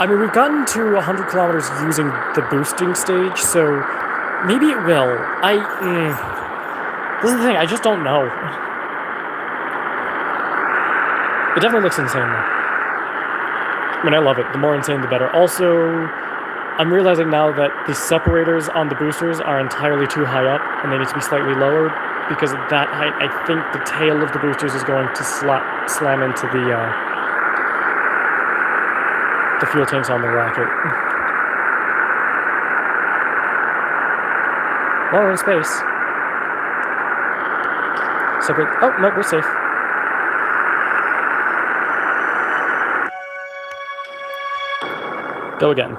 A: I mean, we've gotten to 100 kilometers using the boosting stage, so maybe it will. This is the thing, I just don't know. It definitely looks insane, though. I mean, I love it. The more insane, the better. Also, I'm realizing now that the separators on the boosters are entirely too high up, and they need to be slightly lower, because at that height, I think the tail of the boosters is going to slam into the fuel tanks on the rocket. Well, we're in space. Separate. Oh, no, we're safe. Go again.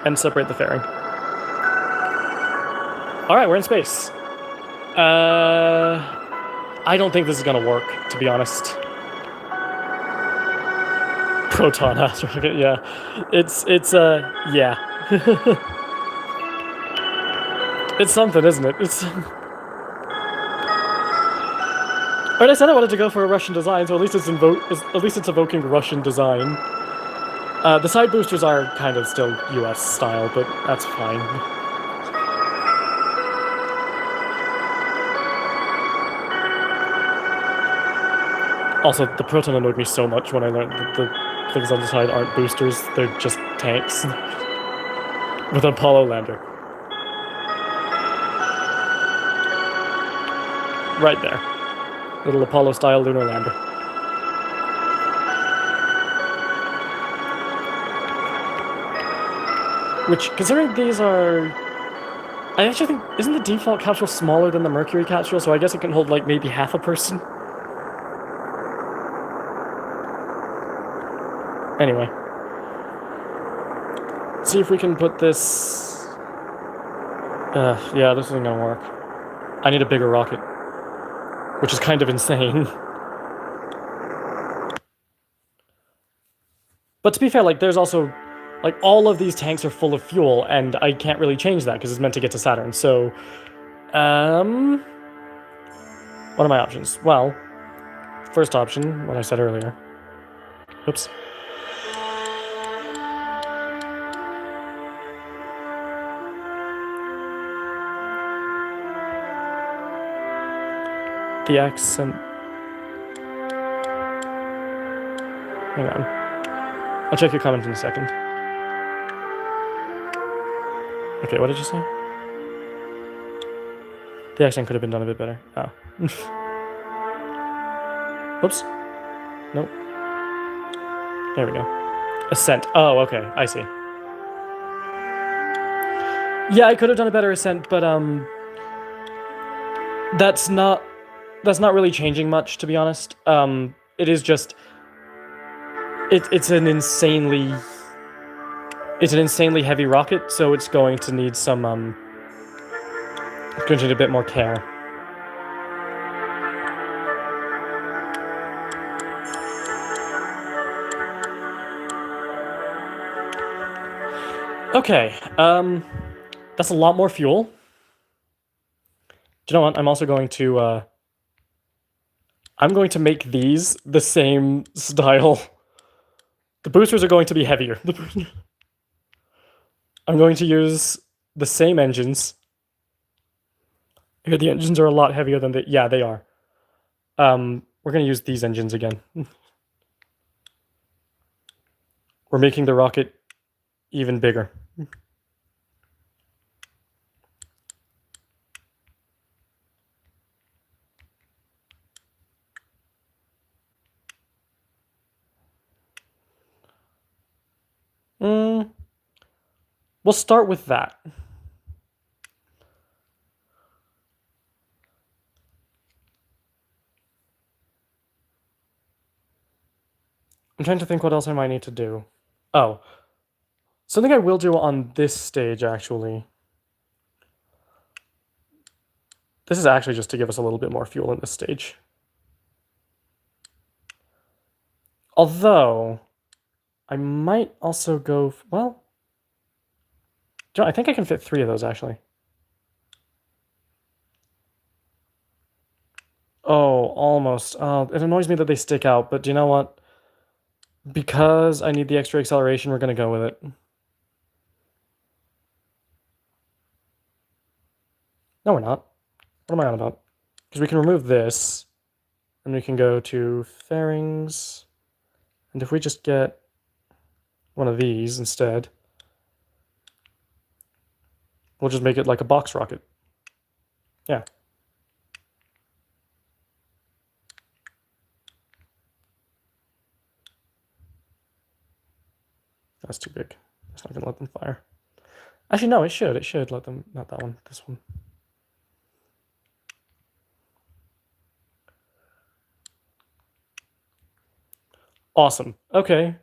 A: And separate the fairing. Alright, we're in space. I don't think this is gonna work, to be honest. Proton asteroid, yeah. It's yeah. It's something, isn't it? It's... Alright, I said I wanted to go for a Russian design, so at least it's evoking Russian design. The side boosters are kind of still US style, but that's fine. Also, the Proton annoyed me so much when I learned that the things on the side aren't boosters, they're just tanks. With an Apollo lander. Right there. Little Apollo-style lunar lander. Which, considering these are... I actually think... Isn't the default capsule smaller than the Mercury capsule? So I guess it can hold, like, maybe half a person? Anyway. See if we can put this... yeah, this isn't gonna work. I need a bigger rocket. Which is kind of insane. But to be fair, like, there's also... Like, all of these tanks are full of fuel, and I can't really change that, because it's meant to get to Saturn, so... What are my options? Well, first option, what I said earlier. Oops. The accent... Hang on. I'll check your comment in a second. Okay, what did you say? The accent could have been done a bit better. Oh. Whoops. Nope. There we go. Ascent. Oh, okay. I see. Yeah, I could have done a better ascent, but, that's not That's not really changing much, to be honest. It is just... It's an insanely heavy rocket, so it's going to need some, it's going to need a bit more care. Okay, that's a lot more fuel. Do you know what? I'm also going to, I'm going to make these the same style. The boosters are going to be heavier. I'm going to use the same engines. Here, the engines are a lot heavier than the... Yeah, they are. We're going to use these engines again. We're making the rocket even bigger. We'll start with that. I'm trying to think what else I might need to do. Oh. Something I will do on this stage, actually. This is actually just to give us a little bit more fuel in this stage. Although, I might also go... Well... I think I can fit 3 of those, actually. Oh, almost. It annoys me that they stick out, but do you know what? Because I need the extra acceleration, we're going to go with it. No, we're not. What am I on about? Because we can remove this, and we can go to fairings, and if we just get one of these instead, we'll just make it like a box rocket. Yeah. That's too big. It's not going to let them fire. Actually, no, it should. It should let them... Not that one. This one. Awesome. Okay.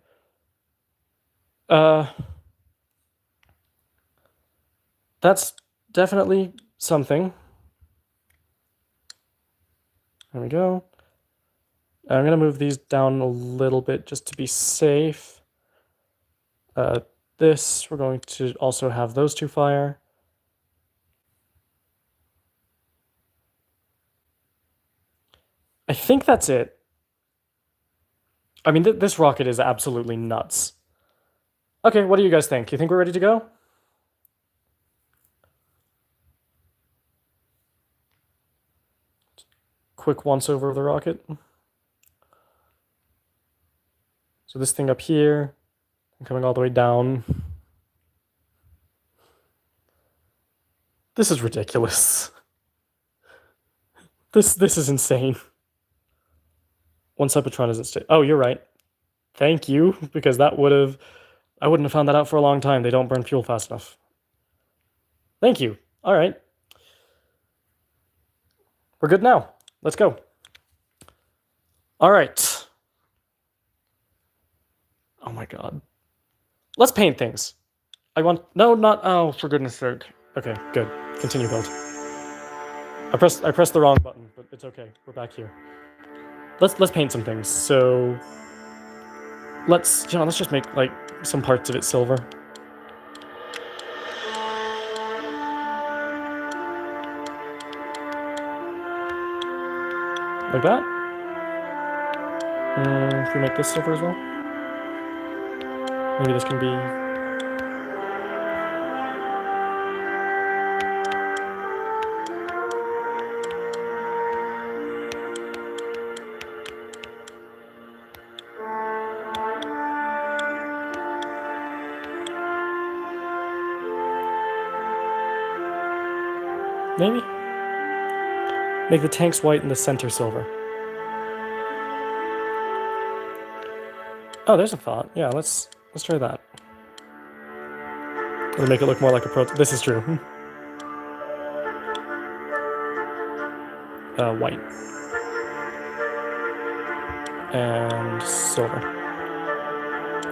A: That's definitely something. There we go. I'm going to move these down a little bit just to be safe. This, we're going to also have those 2 fire. I think that's it. I mean, this rocket is absolutely nuts. Okay, what do you guys think? You think we're ready to go? Quick once-over of the rocket. So this thing up here, and coming all the way down. This is ridiculous. This is insane. One Cybertron isn't stay. Oh, you're right. Thank you, because that would have... I wouldn't have found that out for a long time. They don't burn fuel fast enough. Thank you. All right. We're good now. Let's go. All right. Oh my god. Let's paint things. I want... No, not... Oh, for goodness sake. Okay, good. Continue build. I pressed the wrong button, but it's okay. We're back here. Let's paint some things. So let's just make like some parts of it silver. Like that. If we make this silver as well. Maybe this can be... Maybe? Make the tanks white and the center silver. Oh, there's a thought. Yeah, let's try that. It'll make it look more like a pro... This is true. white. And silver.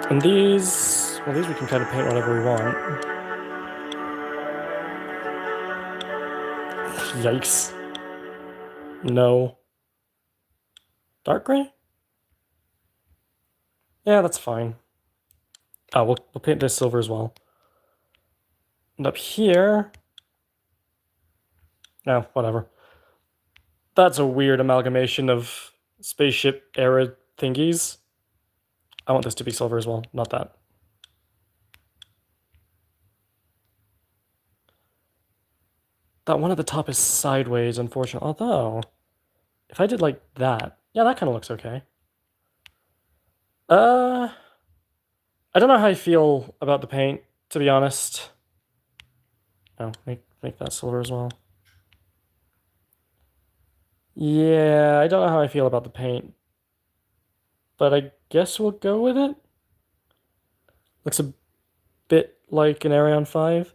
A: And these... Well, these we can kind of paint whatever we want. Yikes. No. Dark gray? Yeah, that's fine. Oh, we'll paint this silver as well. And up here... No, whatever. That's a weird amalgamation of spaceship era thingies. I want this to be silver as well, not that. That one at the top is sideways, unfortunately. Although, if I did like that, yeah, that kind of looks okay. I don't know how I feel about the paint, to be honest. No, make that silver as well. Yeah, I don't know how I feel about the paint. But I guess we'll go with it. Looks a bit like an Ariane 5.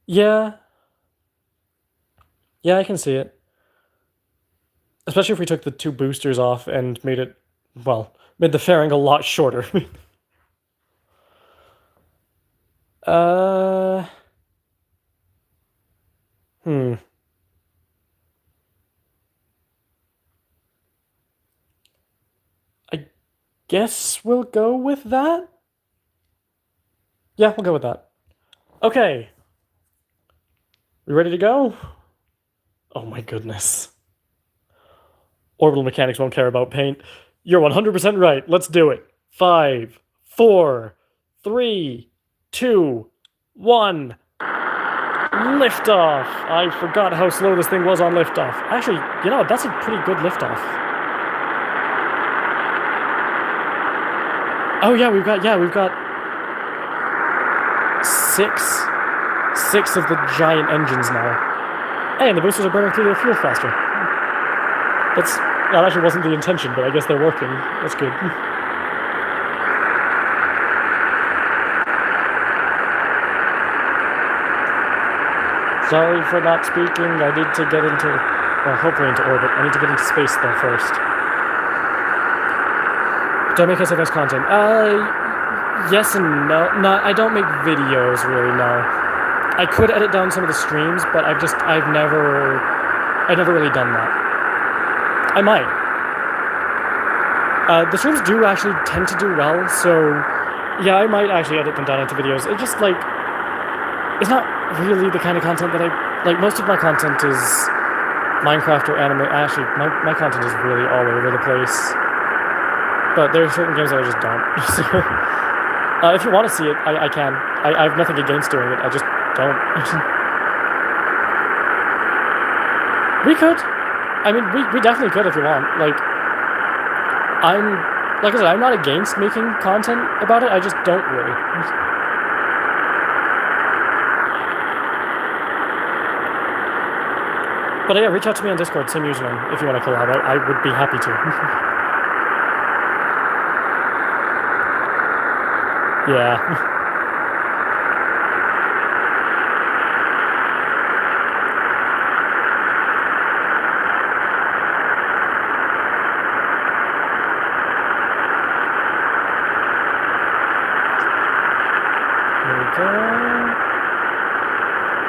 A: Yeah. Yeah, I can see it. Especially if we took the two boosters off and made it, well, made the fairing a lot shorter. I guess we'll go with that? Yeah, we'll go with that. Okay. We ready to go? Oh my goodness. Orbital mechanics won't care about paint. You're 100% right. Let's do it. 5, 4, 3, 2, 1. Liftoff! I forgot how slow this thing was on liftoff. Actually, you know, that's a pretty good liftoff. Oh yeah, we've got six of the giant engines now. Hey, and the boosters are burning through their fuel faster. That actually wasn't the intention, but I guess they're working. That's good. Sorry for not speaking. I need to get into, well, hopefully into orbit. I need to get into space though first. Do I make SFS content? Yes and no. No, I don't make videos really, no. I could edit down some of the streams, but I've never really done that. I might. The streams do actually tend to do well, so yeah, I might actually edit them down into videos. It's just like, it's not really the kind of content that I like. Most of my content is Minecraft or anime. Actually, my content is really all over the place. But there are certain games that I just don't. So, if you want to see it, I can. I have nothing against doing it. I just don't. We could. I mean, we definitely could if you want. Like I said, I'm not against making content about it. I just don't really. But yeah, reach out to me on Discord, same username, if you want to collab. I would be happy to. Yeah.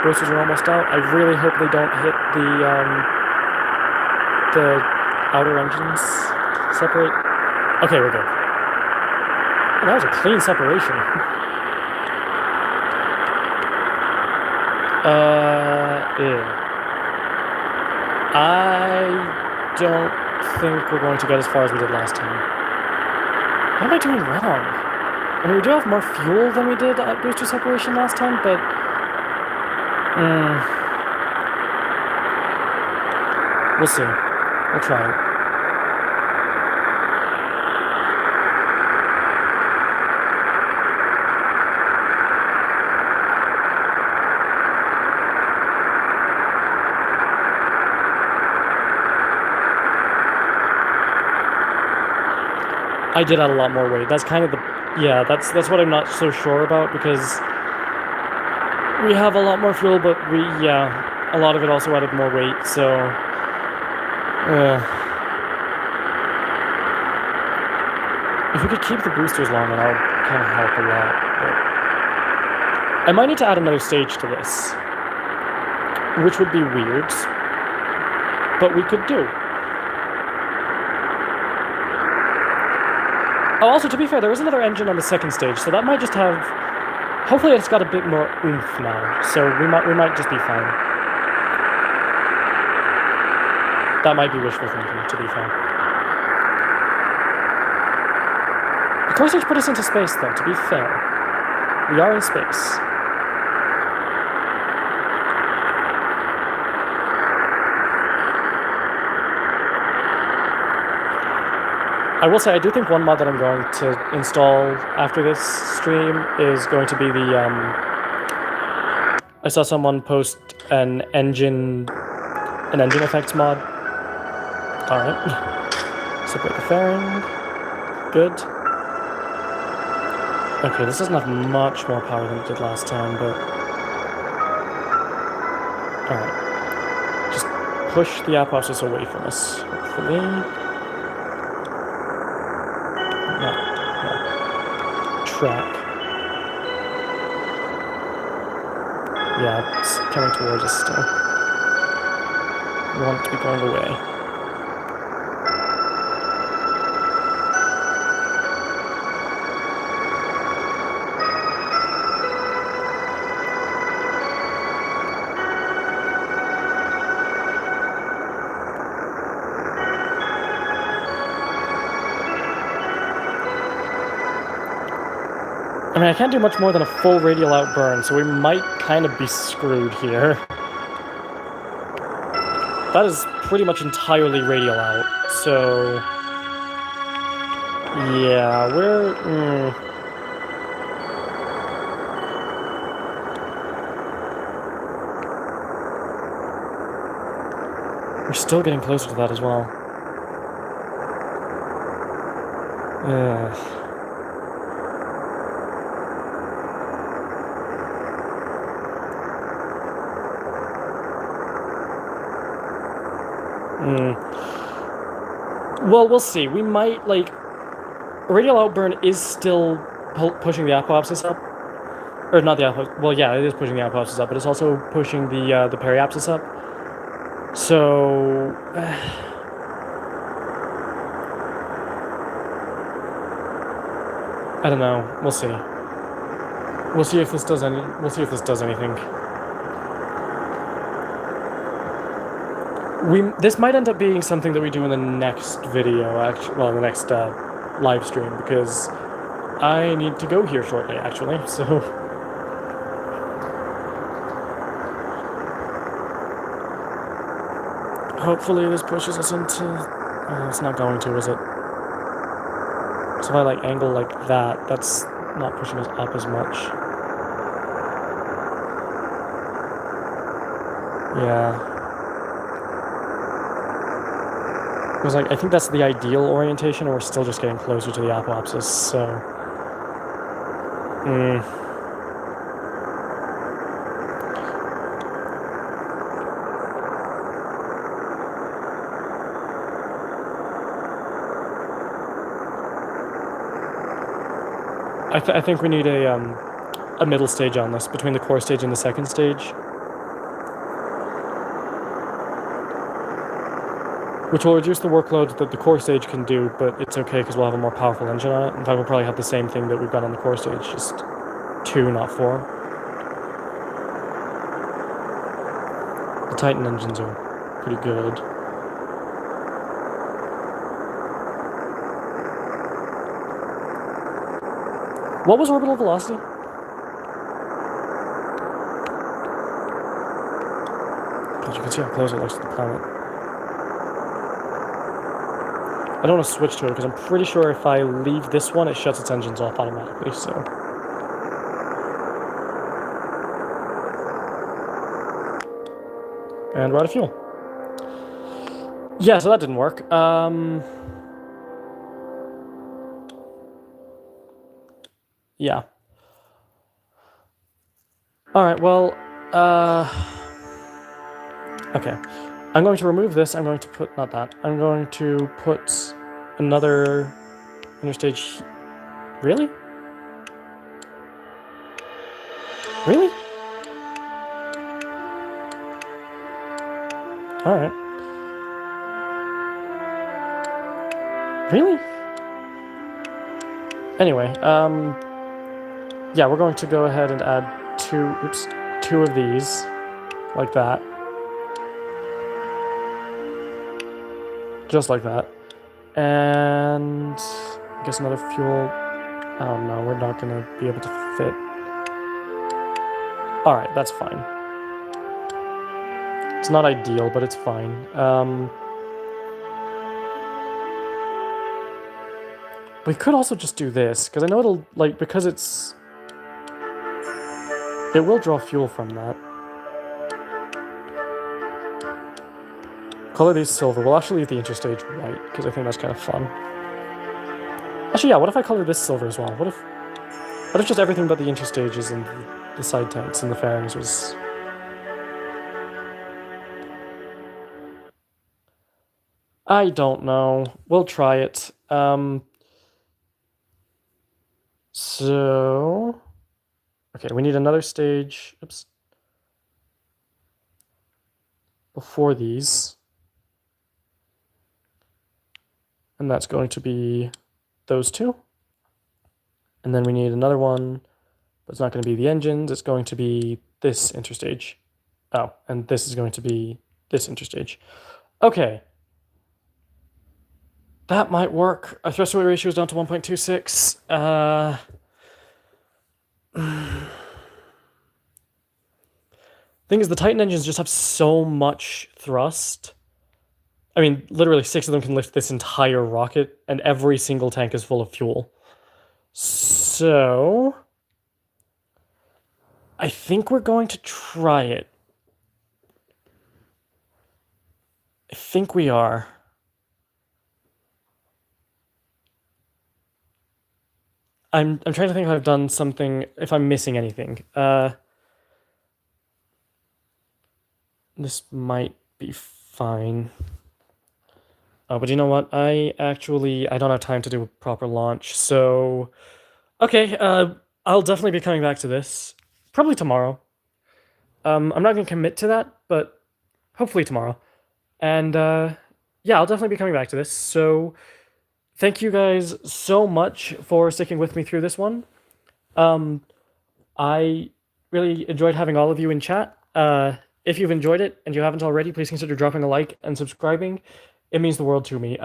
A: Boosters are almost out. I really hope they don't hit the outer engines separate. Okay, we're good. Oh, that was a clean separation. I don't think we're going to get as far as we did last time. What am I doing wrong? I mean, we do have more fuel than we did at booster separation last time, but we'll see. We'll try it. I did add a lot more weight. That's kind of the... Yeah, that's what I'm not so sure about, because we have a lot more fuel, but a lot of it also added more weight, so If we could keep the boosters long, that would kind of help a lot. But I might need to add another stage to this, which would be weird, but we could do. Oh, also, to be fair, there is another engine on the second stage, so that might just have... Hopefully it's got a bit more oomph now, so we might just be fine. That might be wishful thinking, to be fair. The core stage put us into space, though, to be fair. We are in space. I will say, I do think one mod that I'm going to install after this stream is going to be the, I saw someone post an engine effects mod. Alright. Separate the fairing. Good. Okay, this doesn't have much more power than it did last time, but... Alright. Just push the apopsis away from us, hopefully. No. Track. Yeah, it's coming towards us still. We want it to be going away. I mean, I can't do much more than a full radial out burn, so we might kind of be screwed here. That is pretty much entirely radial out, so... Yeah, we're... We're still getting closer to that as well. Well, we'll see. We might, like... Radial outburn is still pushing the apopsis up. Or not the apopsis. Well, yeah, it is pushing the apopsis up, but it's also pushing the periapsis up. So... I don't know. We'll see. We'll see if this does anything. This might end up being something that we do in the next video, actually. Well, the next live stream, because I need to go here shortly, actually. So hopefully this pushes us into... it's not going to, is it? So if I like angle like that, that's not pushing us up as much. Yeah. Because like, I think that's the ideal orientation, and we're still just getting closer to the apopsis, so... I think we need a middle stage on this, between the core stage and the second stage. Which will reduce the workload that the core stage can do, but it's okay because we'll have a more powerful engine on it. In fact, we'll probably have the same thing that we've got on the core stage, just 2, not 4. The Titan engines are pretty good. What was orbital velocity? Because you can see how close it looks to the planet. I don't want to switch to it because I'm pretty sure if I leave this one, it shuts its engines off automatically, so... And we're out of fuel. Yeah, so that didn't work. Yeah. Alright, well, okay. I'm going to remove this. I'm going to put, not that. I'm going to put another interstage. Really? Really? Alright. Really? Anyway, yeah, we're going to go ahead and add two of these, like that. Just like that. And I guess another fuel. Oh no, we're not gonna be able to fit. Alright, that's fine. It's not ideal, but it's fine. We could also just do this, because I know it'll, like, because it's... It will draw fuel from that. Color these silver. We'll actually leave the interstage white, because I think that's kind of fun. Actually, yeah, what if I color this silver as well? What if just everything but the interstages and the side tanks and the fairings was... I don't know. We'll try it. So... Okay, we need another stage. Oops. Before these. And that's going to be those two. And then we need another one, but it's not going to be the engines. It's going to be this interstage. Oh, and this is going to be this interstage. Okay. That might work. Our thrust to weight ratio is down to 1.26. Thing is, the Titan engines just have so much thrust. I mean, literally 6 of them can lift this entire rocket, and every single tank is full of fuel. So... I think we're going to try it. I think we are. I'm trying to think if I've done something, if I'm missing anything. This might be fine. Oh, but you know what? I don't have time to do a proper launch, so... Okay, I'll definitely be coming back to this. Probably tomorrow. I'm not going to commit to that, but hopefully tomorrow. And, yeah, I'll definitely be coming back to this, so... Thank you guys so much for sticking with me through this one. I really enjoyed having all of you in chat. If you've enjoyed it and you haven't already, please consider dropping a like and subscribing. It means the world to me.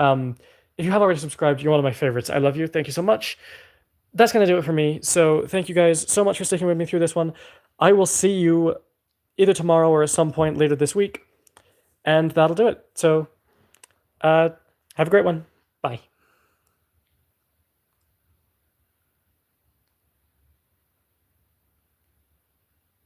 A: If you have already subscribed, you're one of my favorites. I love you. Thank you so much. That's going to do it for me. So thank you guys so much for sticking with me through this one. I will see you either tomorrow or at some point later this week. And that'll do it. So have a great one. Bye.